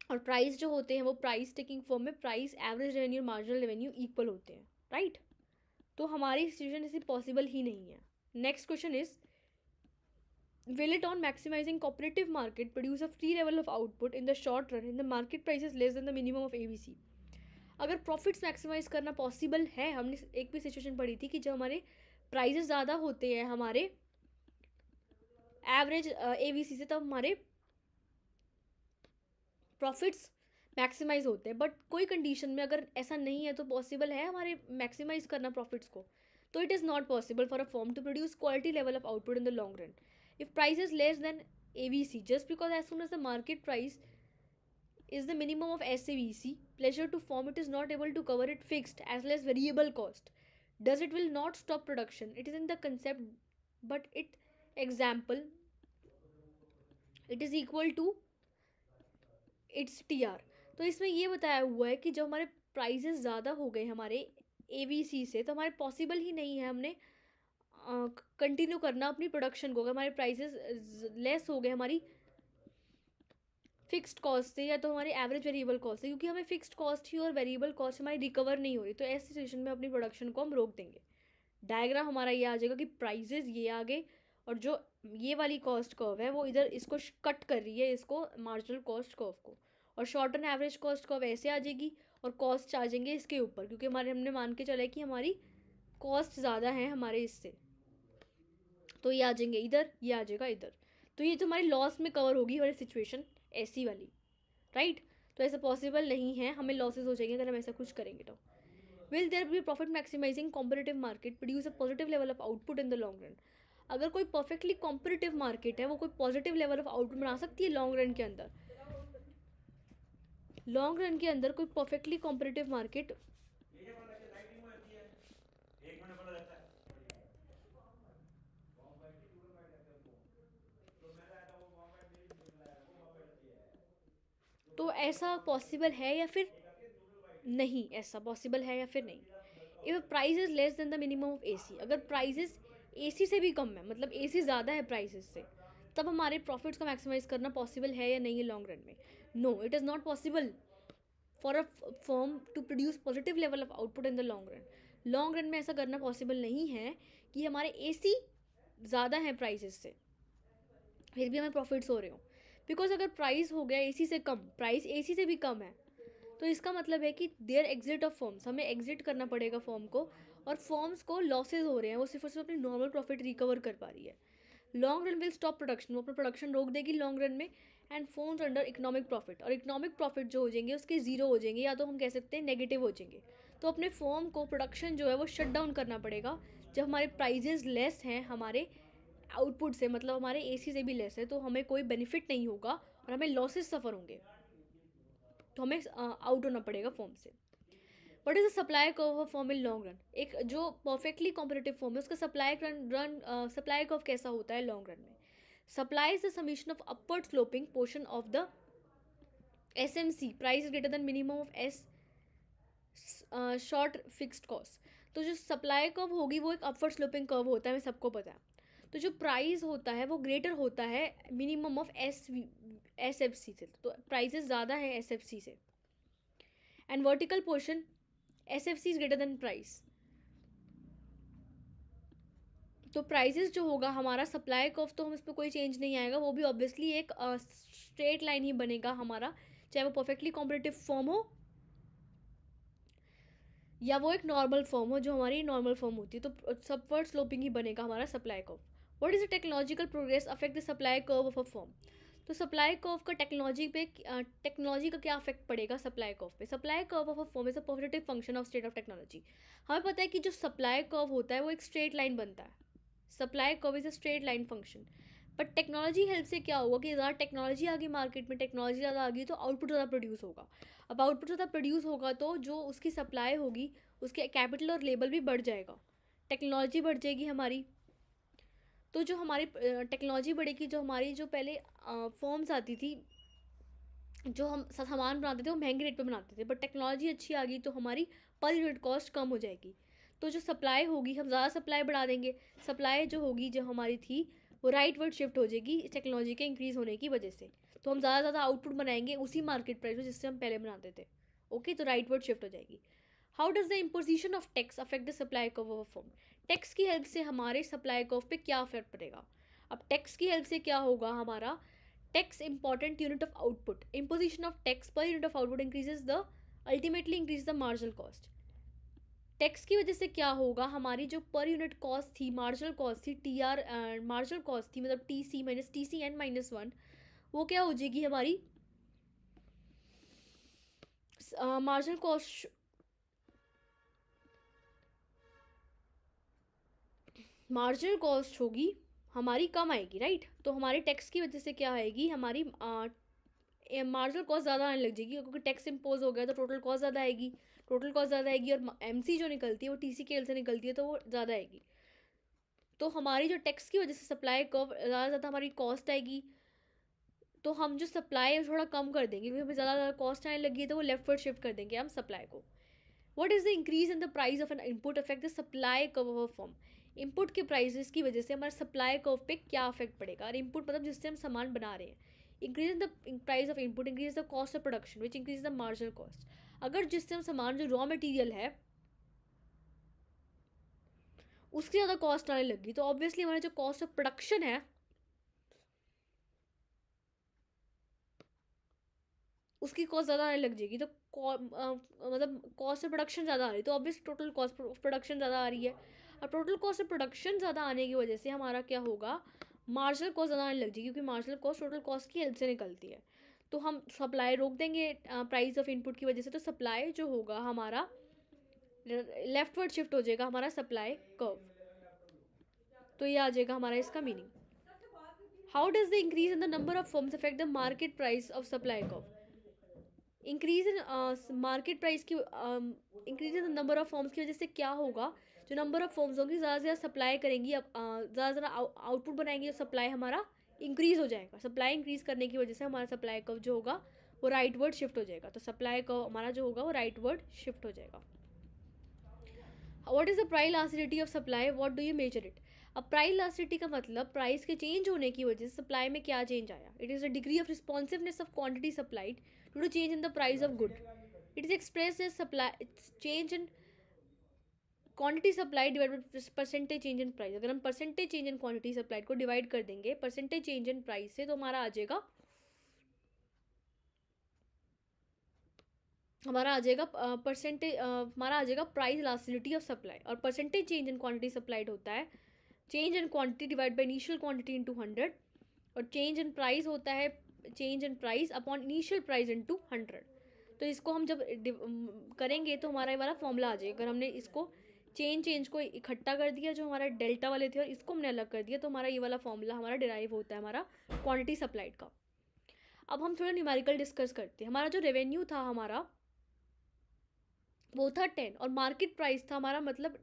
और प्राइस जो होते हैं वो प्राइस टेकिंग फॉर्म में price, average revenue, marginal revenue equal होते हैं। राइट, तो हमारी सिचुएशन ऐसी पॉसिबल ही नहीं है। Next question is, will it on maximizing cooperative market produce a free level of output in the short run in the market price is less than the minimum of ABC। अगर profits maximise करना possible है, हमने एक भी situation पढ़ी थी कि जब हमारे प्राइजेस ज़्यादा होते हैं हमारे एवरेज ABC से, तब हमारे प्रॉफिट्स मैक्सिमाइज होते हैं। बट कोई कंडीशन में अगर ऐसा नहीं है तो पॉसिबल है हमारे मैक्सिमाइज करना प्रॉफिट्स को, तो it is not possible for a firm to produce quality level of output in the long run if price is less than ABC, just because as soon as the market price is the minimum of SABC, pleasure to firm it is not able to cover it fixed as well as variable cost, does it will not stop production, it is in the concept, but it example it is equal to its TR। तो इसमें ये बताया हुआ है कि जब हमारे prices ज़्यादा हो गए हमारे ABC से, तो हमारे पॉसिबल ही नहीं है हमने कंटिन्यू करना अपनी प्रोडक्शन को। अगर हमारे प्राइसेस लेस हो गए हमारी फिक्स्ड कॉस्ट से, या तो हमारी एवरेज वेरिएबल कॉस्ट से, क्योंकि हमें फिक्स्ड कॉस्ट ही और वेरिएबल कॉस्ट हमारी रिकवर नहीं हो रही, तो ऐसी सिचुएशन में अपनी प्रोडक्शन को हम रोक देंगे। डायग्राम हमारा ये आ जाएगा कि प्राइजेस ये आगे, और जो ये वाली कॉस्ट कर्व है वो इधर इसको कट कर रही है, इसको मार्जिनल कॉस्ट कर्व को, और short term average cost curve ऐसे आ जाएगी, और कॉस्ट आ जाएंगे इसके ऊपर, क्योंकि हमारे हमने मान के चला है कि हमारी कॉस्ट ज़्यादा है हमारे इससे, तो ये आ जाएंगे इधर, ये आ जाएगा इधर, तो ये तो हमारी लॉस में कवर होगी हमारी सिचुएशन ऐसी वाली। राइट? तो ऐसा पॉसिबल नहीं है, हमें लॉसेस हो जाएंगे अगर हम ऐसा कुछ करेंगे तो। Will there be profit maximising competitive market produce a positive level of output in the long run? अगर कोई परफेक्टली कॉम्पिटिटिव मार्केट है, वो कोई पॉजिटिव लेवल ऑफ आउटपुट बना सकती है लॉन्ग रन के अंदर? लॉन्ग रन के अंदर कोई परफेक्टली कॉम्पिटिटिव मार्केट तो ऐसा पॉसिबल है या फिर नहीं? ऐसा पॉसिबल है या फिर नहीं? If price is less than the minimum of AC, अगर प्राइजेस एसी से भी कम है, मतलब एसी ज़्यादा है प्राइसेस से, तब हमारे प्रॉफिट्स को मैक्सिमाइज करना पॉसिबल है या नहीं है लॉन्ग रन में? No, it is not possible for a firm to produce positive level of output in the long run. Long run में ऐसा करना पॉसिबल नहीं है कि हमारे एसी ज़्यादा हैं प्राइसेस से, फिर भी हमें प्रॉफिट्स हो रहे हो। बिकॉज अगर प्राइस हो गया एसी से कम, प्राइस एसी से भी कम है, तो इसका मतलब है कि देयर एग्जिट ऑफ फॉर्म्स, हमें एग्जिट करना पड़ेगा फॉर्म को, और फॉर्म्स को लॉसेज हो रहे हैं, वो सिर्फ और सिर्फ अपनी नॉर्मल प्रॉफिट रिकवर कर पा रही है। Long run will stop production, वो अपना प्रोडक्शन रोक देगी लॉन्ग रन में, and forms under economic profit, और इकोनॉमिक प्रॉफिट जो हो जाएंगे उसके जीरो हो जाएंगे, या तो हम कह सकते हैं नेगेटिव हो जाएंगे। तो अपने फॉर्म को प्रोडक्शन जो है वो शट डाउन करना पड़ेगा जब हमारे प्राइजेज लेस हैं हमारे आउटपुट से, मतलब हमारे एसी से भी लेस है, तो हमें कोई बेनिफिट नहीं होगा और हमें लॉसेस सफ़र होंगे, तो हमें आउट होना पड़ेगा फॉर्म से। What is the supply curve of form in long run? एक जो परफेक्टली कॉम्पिटिटिव फॉर्म है उसका सप्लाई कर्व कैसा होता है लॉन्ग रन में? Supply is the summation of upward sloping portion of the SMC, price is greater than minimum of S short fixed cost. तो जो सप्लाई कर्व होगी वो एक अपवर्ड स्लोपिंग कर्व होता है, हमें सबको पता है। तो जो प्राइस होता है वो ग्रेटर होता है मिनिमम ऑफ SFC से, तो प्राइसेस ज़्यादा है SFC से, and vertical portion SFC is greater than price. तो प्राइसेस जो होगा हमारा सप्लाई कर्व, तो हम इस पर कोई चेंज नहीं आएगा, वो भी ऑब्वियसली एक स्ट्रेट लाइन ही बनेगा हमारा, चाहे वो परफेक्टली कॉम्पिटिटिव फॉर्म हो या वो एक नॉर्मल फॉर्म हो जो हमारी नॉर्मल फॉर्म होती है, तो सबवर्ड स्लोपिंग ही बनेगा हमारा supply curve. What is the technological progress affect the supply curve of a form? तो सप्लाई कर्व का टेक्नोलॉजी का क्या अफेक्ट पड़ेगा सप्लाई कर्व पे? Supply curve of a form is a positive function of state of technology. हमें पता है कि जो सप्लाई कर्व होता है वो एक स्ट्रेट लाइन बनता है, supply curve is a straight line function. But technology help से क्या होगा कि ज़्यादा टेक्नोलॉजी आ गई मार्केट में, टेक्नोलॉजी ज़्यादा आ गई तो आउटपुट ज़्यादा प्रोड्यूस होगा। अब आउटपुट ज़्यादा प्रोड्यूस होगा तो जो उसकी सप्लाई होगी उसके कैपिटल और लेबल भी बढ़ जाएगा, टेक्नोलॉजी बढ़ जाएगी हमारी। तो जो हमारी टेक्नोलॉजी बढ़ेगी, जो हमारी जो पहले फॉर्म्स आती थी, जो हम सामान बनाते थे वो महंगे रेट पे बनाते थे, बट टेक्नोलॉजी अच्छी आ गई तो हमारी पर यूनिट कॉस्ट कम हो जाएगी। तो जो सप्लाई होगी, हम ज़्यादा सप्लाई बढ़ा देंगे, सप्लाई जो होगी जो हमारी थी वो राइट वर्ड शिफ्ट हो जाएगी टेक्नोलॉजी के इंक्रीज़ होने की वजह से, तो हम ज़्यादा आउटपुट बनाएंगे उसी मार्केट प्राइस में जिससे हम पहले बनाते थे। ओके, तो राइट वर्ड शिफ्ट हो जाएगी। How does the imposition of tax affect the supply curve of a firm? Tax की हेल्प से हमारे सप्लाई कर्व पे क्या अफेक्ट पड़ेगा? अब टैक्स की हेल्प से क्या होगा हमारा? Tax important unit of output, imposition of tax per unit of output increases the ultimately increase the marginal cost. Tax की वजह से क्या होगा, हमारी जो पर यूनिट कॉस्ट थी, मार्जिनल कॉस्ट थी, मार्जिनल कॉस्ट थी, मतलब TCN-1, वो क्या हो जाएगी हमारी मार्जिनल कॉस्ट, मार्जिनल कॉस्ट होगी हमारी कम आएगी, राइट? तो हमारी टैक्स की वजह से क्या आएगी, हमारी मार्जिनल कॉस्ट ज़्यादा आने लग जाएगी, क्योंकि टैक्स इम्पोज हो गया तो टोटल कॉस्ट ज़्यादा आएगी, टोटल कॉस्ट ज़्यादा आएगी, और MC जो निकलती है वो TCKL से निकलती है तो वो ज़्यादा आएगी। तो हमारी जो टैक्स की वजह से सप्लाई कर्व ज़्यादा हमारी कॉस्ट आएगी, तो हम जो सप्लाई है थोड़ा कम कर देंगे, क्योंकि हमें ज़्यादा कॉस्ट आने लगी है तो वो लेफ्ट वर्ड शिफ्ट कर देंगे हम सप्लाई को। What is the increase in the price of N input affect the supply curve of a firm? Input के प्राइसेस की वजह से हमारे सप्लाई कर्व पे क्या अफेक्ट पड़ेगा? और इनपुट मतलब जिससे हम सामान बना रहे हैं। Increase in the price of input increase the cost of production which increase the marginal cost. अगर जिससे हम सामान, जो रॉ मटेरियल है, उसकी ज़्यादा कॉस्ट आने लगी तो ऑब्वियसली हमारा जो कॉस्ट ऑफ प्रोडक्शन है उसकी कॉस्ट ज़्यादा आने लग जाएगी। तो मतलब कॉस्ट ऑफ प्रोडक्शन ज़्यादा आ रही है तो obviously total cost of production ज़्यादा आ रही है, और टोटल कॉस्ट ऑफ प्रोडक्शन ज़्यादा आने की वजह से हमारा क्या होगा, मार्जिनल कॉस्ट ज़्यादा आने लग जाएगी, क्योंकि मार्जिनल कॉस्ट टोटल कॉस्ट की हेल्प से निकलती है। तो हम सप्लाई रोक देंगे प्राइस ऑफ इनपुट की वजह से, तो सप्लाई जो होगा हमारा लेफ्टवर्ड शिफ्ट हो जाएगा हमारा सप्लाई कर्व। तो ये आ जाएगा हमारा इसका meaning. How does the increase in the number of firms affect the market price of supply curve? Increase in market price की increase in the number of firms की वजह से क्या होगा, जो नंबर ऑफ फर्म्स होगी ज़्यादा से ज़्यादा सप्लाई करेंगी, अब ज़्यादा से ज़्यादा आउटपुट बनाएंगे, सप्लाई हमारा इंक्रीज हो जाएगा। सप्लाई इंक्रीज करने की वजह से हमारा सप्लाई कर्व जो होगा वो राइटवर्ड शिफ्ट हो जाएगा। तो सप्लाई कर्व हमारा जो होगा वो राइटवर्ड शिफ्ट हो जाएगा। What is the price elasticity of supply, what do you measure it? अब प्राइस इलास्टिसिटी का मतलब प्राइस के चेंज होने की वजह से सप्लाई में क्या चेंज आया। It is the degree of responsiveness of quantity supplied to change in the price of good. It is express as supply change in quantity supply divide by percentage change in price. अगर हम percentage change in quantity supplied को divide कर देंगे percentage change in price से, तो हमारा आ जाएगा प्राइस इलास्टिसिटी ऑफ सप्लाई। और percentage change in quantity supplied होता है change in quantity divide by initial quantity into 100, और चेंज इन प्राइस होता है change in price upon initial price into 100। तो इसको हम जब करेंगे तो हमारा ये वाला फॉर्मूला आ जाएगा। अगर हमने इसको चेंज को इकट्ठा कर दिया जो हमारा डेल्टा वाले थे और इसको हमने अलग कर दिया, तो हमारा ये वाला फॉर्मूला हमारा डिराइव होता है हमारा क्वांटिटी सप्लाइड का। अब हम थोड़ा न्यूमेरिकल डिस्कस करते हैं। हमारा जो रेवेन्यू था हमारा वो था 10 और मार्केट प्राइस था हमारा मतलब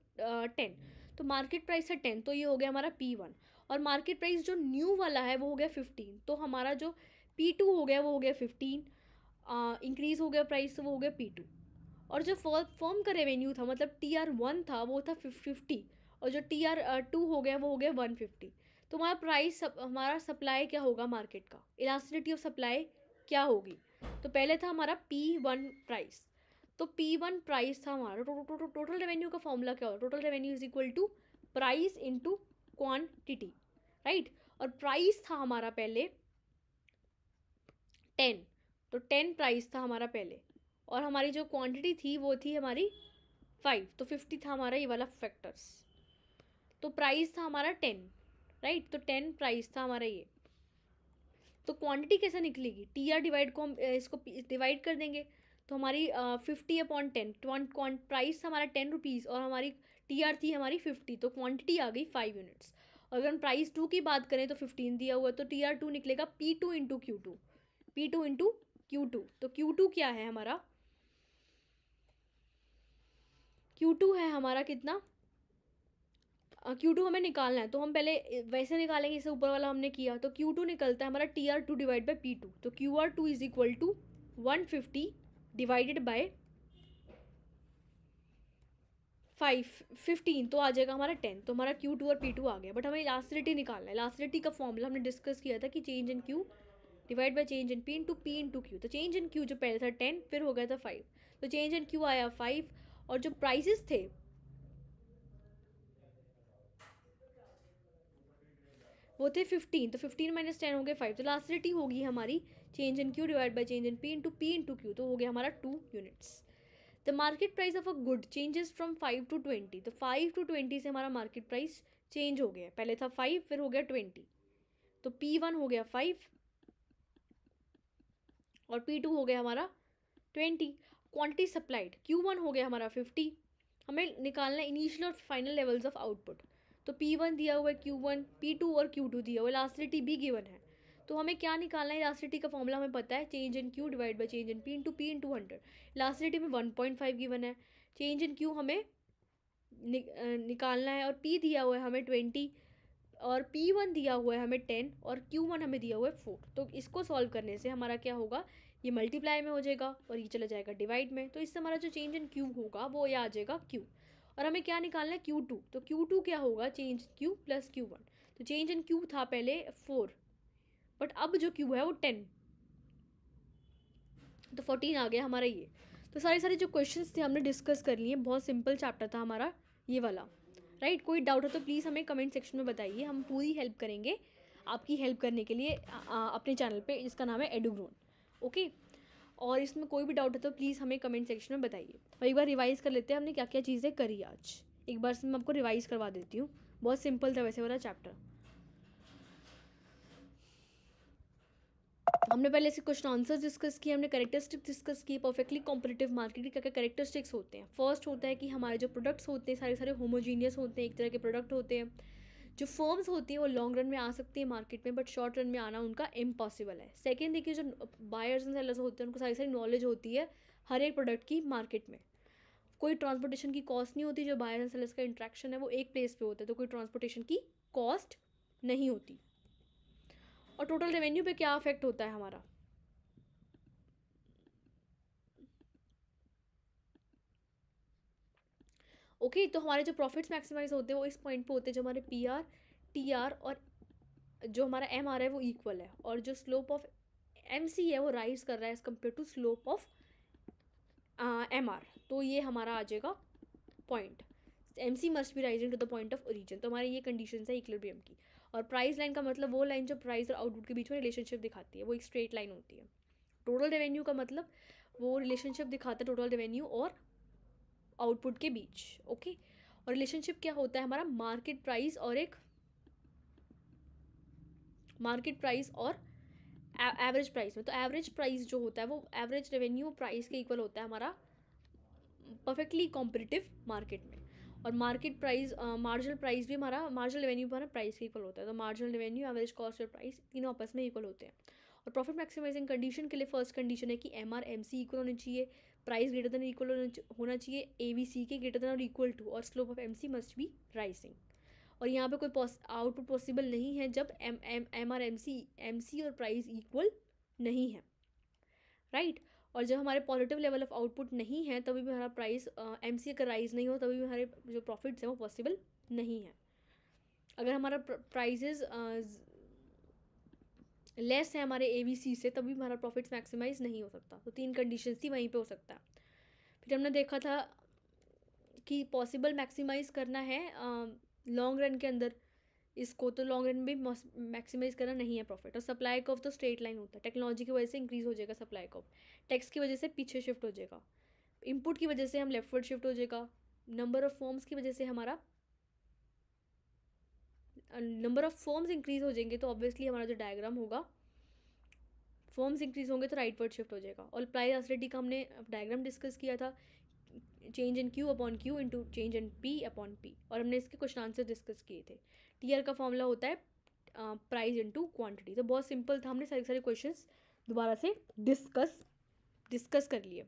10। तो मार्केट प्राइस था 10, तो ये हो गया हमारा P1। और मार्केट प्राइस जो न्यू वाला है वो हो गया 15, तो हमारा जो P2 हो गया वो हो गया 15। इंक्रीज़ हो गया प्राइस, तो वो हो गया P2। और जो फर्म का रेवेन्यू था मतलब TR1 था वो था 50, और जो TR2 हो गया वो हो गया 150। तो हमारा प्राइस हमारा सप्लाई क्या होगा मार्केट का, इलास्टिसिटी ऑफ सप्लाई क्या होगी। तो पहले था हमारा P1 प्राइस, तो P1 प्राइस था हमारा। टोटल रेवेन्यू का फॉर्मूला क्या होगा, total revenue is equal to price into quantity, right. और प्राइस था हमारा पहले 10, तो 10 प्राइस था हमारा पहले, और हमारी जो क्वांटिटी थी वो थी हमारी 5, तो 50 था हमारा ये वाला फैक्टर्स। तो प्राइस था हमारा 10, राइट, तो 10 प्राइस था हमारा ये। तो क्वांटिटी कैसे निकलेगी, TR डिवाइड को हम इसको डिवाइड कर देंगे, तो हमारी 50 अपॉन 10, प्राइस था हमारा 10 रुपीज़ और हमारी TR थी हमारी 50, तो क्वांटिटी आ गई 5 यूनिट्स। और अगर हम प्राइस 2 की बात करें तो 15 दिया हुआ है, तो TR2 निकलेगा P2 into Q2, P2 into Q2। तो Q2 क्या है हमारा, Q2 है हमारा कितना, Q2 हमें निकालना है, तो हम पहले वैसे निकालेंगे जैसे ऊपर वाला हमने किया। तो Q2 निकलता है हमारा TR2 डिवाइड बाई P2, तो QR2 is equal to 150 divided by 15, तो आ जाएगा हमारा 10। तो हमारा Q2 और P2 आ गया, बट हमें इलास्टिसिटी निकालना है। इलास्टिसिटी का फॉर्मूला हमने डिस्कस किया था कि change in Q divide by change in P into P into Q। तो चेंज इन Q जो पहले था 10, फिर हो गया था 5, तो चेंज इन Q आया 5, और जो प्राइसेस थे वो थे 15, तो 15 माइनस 10 हो गया 5, तो इलास्टिसिटी होगी हमारी change in Q divide by change in P into Q, तो हो गया हमारा 2 units. The market price of a good changes from 5 to 20, तो 5 टू 20 से हमारा मार्केट प्राइस चेंज हो गया, पहले था 5 फिर हो गया 20, तो P1 हो गया 5 और P2 हो गया हमारा 20। क्वांटिटी सप्लाइड Q1 हो गया हमारा 50। हमें निकालना है इनिशियल और फाइनल लेवल्स ऑफ आउटपुट, तो P1 दिया हुआ है Q1, P2 और Q2 दिया हुआ है, इलास्टिसिटी भी गिवन है। तो हमें क्या निकालना है, इलास्टिसिटी का फॉर्मूला हमें पता है change in Q divide by change in P into 100। Elasticity में 1.5 गिवन है, चेंज इन Q हमें निकालना है, और P दिया हुआ है हमें 20, और P1 दिया हुआ है हमें 10, और Q1 हमें दिया हुआ है 4। तो इसको सॉल्व करने से हमारा क्या होगा, ये मल्टीप्लाई में हो जाएगा और ये चला जाएगा डिवाइड में, तो इससे हमारा जो चेंज इन Q होगा वो ये आ जाएगा Q। और हमें क्या निकालना है Q2, तो Q2 क्या होगा चेंज Q प्लस Q1। तो चेंज इन Q था पहले 4, बट अब जो Q है वो 10, तो 14 आ गया हमारा ये। तो सारे जो क्वेश्चंस थे हमने डिस्कस कर लिए, बहुत सिंपल चैप्टर था हमारा ये वाला, राइट। कोई डाउट हो तो प्लीज़ हमें कमेंट सेक्शन में बताइए, हम पूरी हेल्प करेंगे आपकी हेल्प करने के लिए अपने चैनल पे, जिसका नाम है एडुग्रोन, ओके। और इसमें कोई भी डाउट है तो प्लीज़ हमें कमेंट सेक्शन में बताइए। और एक बार रिवाइज़ कर लेते हैं हमने क्या क्या चीज़ें करी आज, एक बार से मैं आपको रिवाइज़ करवा देती हूँ। बहुत सिंपल था वैसे वाला चैप्टर। हमने पहले से क्वेश्चन आंसर्स डिस्कस किए, हमने कैरेक्टरिस्टिक्स डिस्कस किए, परफेक्टली कॉम्पिटिटिव मार्केट के क्या क्या कैरेक्टरिस्टिक्स होते हैं। फर्स्ट होता है कि हमारे जो प्रोडक्ट्स होते हैं सारे सारे होमोजीनियस होते हैं, एक तरह के प्रोडक्ट होते हैं। जो फर्म्स होती हैं वो लॉन्ग रन में आ सकती है मार्केट में, बट शॉर्ट रन में आना उनका इम्पॉसिबल है। सेकेंड देखिए, जो बायर्स एंड सेलर्स होते हैं उनको सारी सारी नॉलेज होती है हर एक प्रोडक्ट की मार्केट में। कोई ट्रांसपोर्टेशन की कॉस्ट नहीं होती, जो बायर एंड सेलर्स का इंट्रैक्शन है वो एक प्लेस पे होता है, तो कोई ट्रांसपोर्टेशन की कॉस्ट नहीं होती। और टोटल रेवेन्यू पे क्या अफेक्ट होता है हमारा, ओके तो हमारे जो प्रॉफिट्स मैक्सिमाइज होते हैं वो इस पॉइंट पे होते हैं, जो हमारे पी आर, टी आर और जो हमारा एम आर है वो इक्वल है, और जो स्लोप ऑफ एम सी है वो राइज कर रहा है as compared to slope of M R. तो ये हमारा आ जाएगा point, M C must be rising to the point of origin. तो हमारी ये कंडीशन है इक्विलिब्रियम की। और प्राइस लाइन का मतलब वो लाइन जो प्राइस और आउटपुट के बीच में रिलेशनशिप दिखाती है, वो एक स्ट्रेट लाइन होती है। टोटल रेवेन्यू का मतलब वो रिलेशनशिप दिखाता है टोटल रेवेन्यू और आउटपुट के बीच, ओके। और रिलेशनशिप क्या होता है हमारा, मार्केट प्राइस और एक मार्केट प्राइस और एवरेज प्राइस में। तो एवरेज प्राइस जो होता है वो एवरेज रेवेन्यू प्राइस के इक्वल होता है हमारा परफेक्टली कॉम्पिटिटिव मार्केट में। और मार्केट प्राइस मार्जिनल प्राइस भी हमारा मार्जिनल रेवेन्यू हमारा प्राइस के इक्वल होता है। तो मार्जिनल रेवेन्यू, एवरेज कॉस्ट और प्राइस तीनों आपस में इक्वल होते हैं। और प्रॉफिट मैक्सिमाइजिंग कंडीशन के लिए फर्स्ट कंडीशन है कि M R M C equal होना चाहिए, प्राइस ग्रेटर देन इक्वल होना चाहिए ए बी सी के ग्रेटर देन और इक्वल टू, और slope of M C must be rising. और यहाँ पे कोई आउटपुट पॉसिबल नहीं है जब एम आर एम सी और प्राइस इक्वल नहीं है, राइट। और जब हमारे पॉजिटिव लेवल ऑफ आउटपुट नहीं है तभी भी हमारा प्राइस एम सी अगर राइज नहीं हो तभी भी हमारे जो प्रॉफिट्स हैं वो पॉसिबल नहीं है। अगर हमारा प्राइजेज लेस है हमारे ए बी सी से तभी हमारा प्रॉफिट्स मैक्सिमाइज नहीं हो सकता। तो तीन कंडीशंस थी, वहीं पे हो सकता है। फिर हमने देखा था कि पॉसिबल मैक्सिमाइज करना है लॉन्ग रन के अंदर इसको, तो लॉन्ग रन में मैक्सिमाइज करना नहीं है प्रॉफिट। और सप्लाई कर्व तो स्ट्रेट लाइन होता है, टेक्नोलॉजी की वजह से इंक्रीज हो जाएगा सप्लाई कर्व, टैक्स की वजह से पीछे शिफ्ट हो जाएगा, इनपुट की वजह से हम लेफ्टवर्ड शिफ्ट हो जाएगा, नंबर ऑफ फॉर्म्स की वजह से हमारा नंबर ऑफ फॉर्म्स इंक्रीज हो जाएंगे, तो ऑब्वियसली हमारा जो डायग्राम होगा फॉर्म्स इंक्रीज होंगे तो राइटवर्ड शिफ्ट हो जाएगा। और प्राइस एलास्टिसिटी का हमने डायग्राम डिस्कस किया था, change in Q upon Q into change in P upon P, और हमने इसके क्वेश्चन आंसर डिस्कस किए थे। टी आर का फॉर्मूला होता है प्राइस इंटू क्वान्टिटी। तो बहुत सिंपल था, हमने सारे सारे क्वेश्चन दोबारा से डिस्कस कर लिए,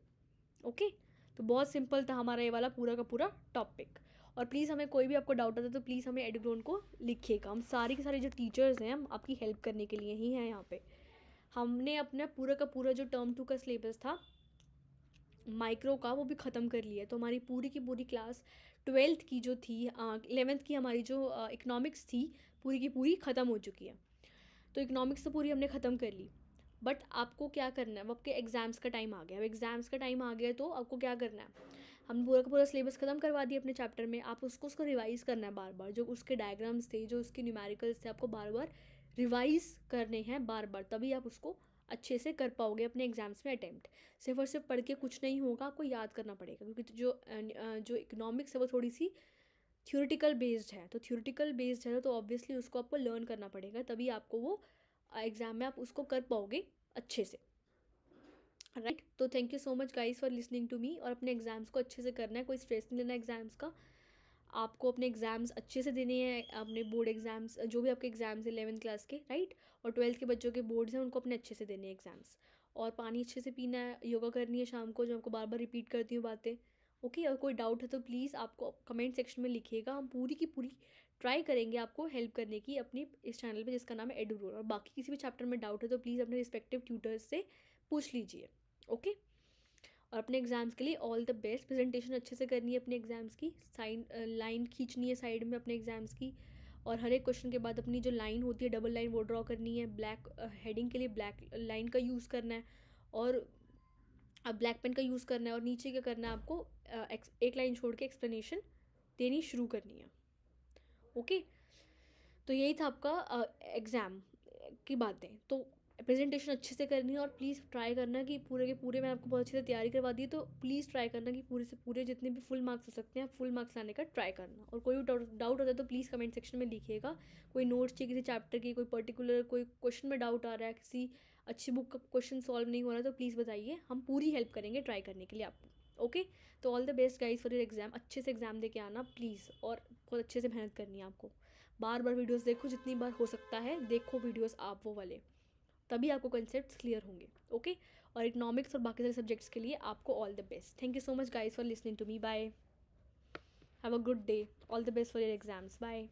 ओके। तो बहुत सिंपल था हमारा ये वाला पूरा का पूरा टॉपिक। और प्लीज़ हमें कोई भी आपको डाउट आता है तो प्लीज़ हमें एडुग्रोन को लिखिएगा, हम सारे के सारे जो टीचर्स हैं हम आपकी हेल्प करने के लिए ही हैं यहाँ पे। हमने अपना पूरा का पूरा जो टर्म 2 का सिलेबस था माइक्रो का वो भी ख़त्म कर लिया। तो हमारी पूरी की पूरी क्लास 12th की जो थी 11th की हमारी जो इकोनॉमिक्स थी पूरी की पूरी ख़त्म हो चुकी है। तो इकोनॉमिक्स तो पूरी हमने ख़त्म कर ली, बट आपको क्या करना है, अब आपके एग्ज़ाम्स का टाइम आ गया। अब एग्ज़ाम्स का टाइम आ गया तो आपको क्या करना है, हमने पूरा का पूरा सिलेबस ख़त्म करवा दिया अपने चैप्टर में। आप उसको रिवाइज़ करना है बार बार, जो उसके डायग्राम्स थे, जो उसके न्यूमेरिकल्स थे, आपको बार बार रिवाइज़ करने हैं बार बार, तभी आप उसको अच्छे से कर पाओगे अपने एग्जाम्स में अटैम्प्ट। सिर्फ और सिर्फ पढ़ के कुछ नहीं होगा, आपको याद करना पड़ेगा, क्योंकि जो इकोनॉमिक्स है वो थोड़ी सी थ्योरेटिकल बेस्ड है। तो थ्योरेटिकल बेस्ड है तो ऑब्वियसली उसको आपको लर्न करना पड़ेगा, तभी आपको वो एग्ज़ाम में आप उसको कर पाओगे अच्छे से, राइट। तो thank you so much guys for listening to me. और अपने एग्ज़ाम्स को अच्छे से करना है, कोई स्ट्रेस नहीं लेना एग्ज़ाम्स का। आपको अपने एग्ज़ाम्स अच्छे से देने हैं, अपने बोर्ड एग्ज़ाम्स जो भी आपके एग्ज़ाम्स हैं 11th क्लास के, राइट। और 12th के बच्चों के बोर्ड्स हैं उनको अपने अच्छे से देने हैं एग्ज़ाम्स। और पानी अच्छे से पीना है, योगा करनी है शाम को, जो आपको बार बार रिपीट करती हूँ बातें, ओके। और कोई डाउट है तो प्लीज़ आपको कमेंट सेक्शन में लिखिएगा, हम पूरी की पूरी ट्राई करेंगे आपको हेल्प करने की अपनी इस चैनल पे जिसका नाम है एडुग्रोन। और बाकी किसी भी चैप्टर में डाउट है तो प्लीज़ अपने रिस्पेक्टिव ट्यूटर्स से पूछ लीजिए, ओके। और अपने एग्ज़ाम्स के लिए ऑल द बेस्ट। प्रेजेंटेशन अच्छे से करनी है अपने एग्ज़ाम्स की, लाइन खींचनी है साइड में अपने एग्ज़ाम्स की। और हर एक क्वेश्चन के बाद अपनी जो लाइन होती है डबल लाइन वो ड्रॉ करनी है, ब्लैक हेडिंग के लिए ब्लैक लाइन का यूज़ करना है, और ब्लैक पेन का यूज़ करना है। और नीचे क्या करना है आपको, एक लाइन छोड़ के एक्सप्लेनेशन देनी शुरू करनी है, ओके। तो यही था आपका एग्ज़ाम की बातें। तो प्रेजेंटेशन अच्छे से करनी है और प्लीज़ ट्राई करना कि पूरे के पूरे मैंने आपको बहुत अच्छे से तैयारी करवा दी है, तो प्लीज़ ट्राई करना कि पूरे से पूरे जितने भी फुल मार्क्स हो सकते हैं फुल मार्क्स लाने का ट्राई करना। और कोई भी डाउट होता है तो प्लीज़ कमेंट सेक्शन में लिखिएगा। कोई नोट्स चाहिए किसी चैप्टर की, कोई पर्टिकुलर कोई क्वेश्चन में डाउट आ रहा है, किसी अच्छी बुक का क्वेश्चन सॉल्व नहीं हो रहा है, तो प्लीज़ बताइए, हम पूरी हेल्प करेंगे ट्राई करने के लिए आपको। ओके, तो all the best guys for your exam. अच्छे से एग्ज़ाम दे के आना प्लीज़, और बहुत अच्छे से मेहनत करनी है आपको। बार बार वीडियोस देखो, जितनी बार हो सकता है देखो वीडियोस आप वो वाले, तभी आपको कॉन्सेप्ट्स क्लियर होंगे। ओके, और इकोनॉमिक्स और बाकी सारे सब्जेक्ट्स के लिए आपको all the best. Thank you so much guys for listening to me. Bye, have a good day, all the best for your exams. Bye.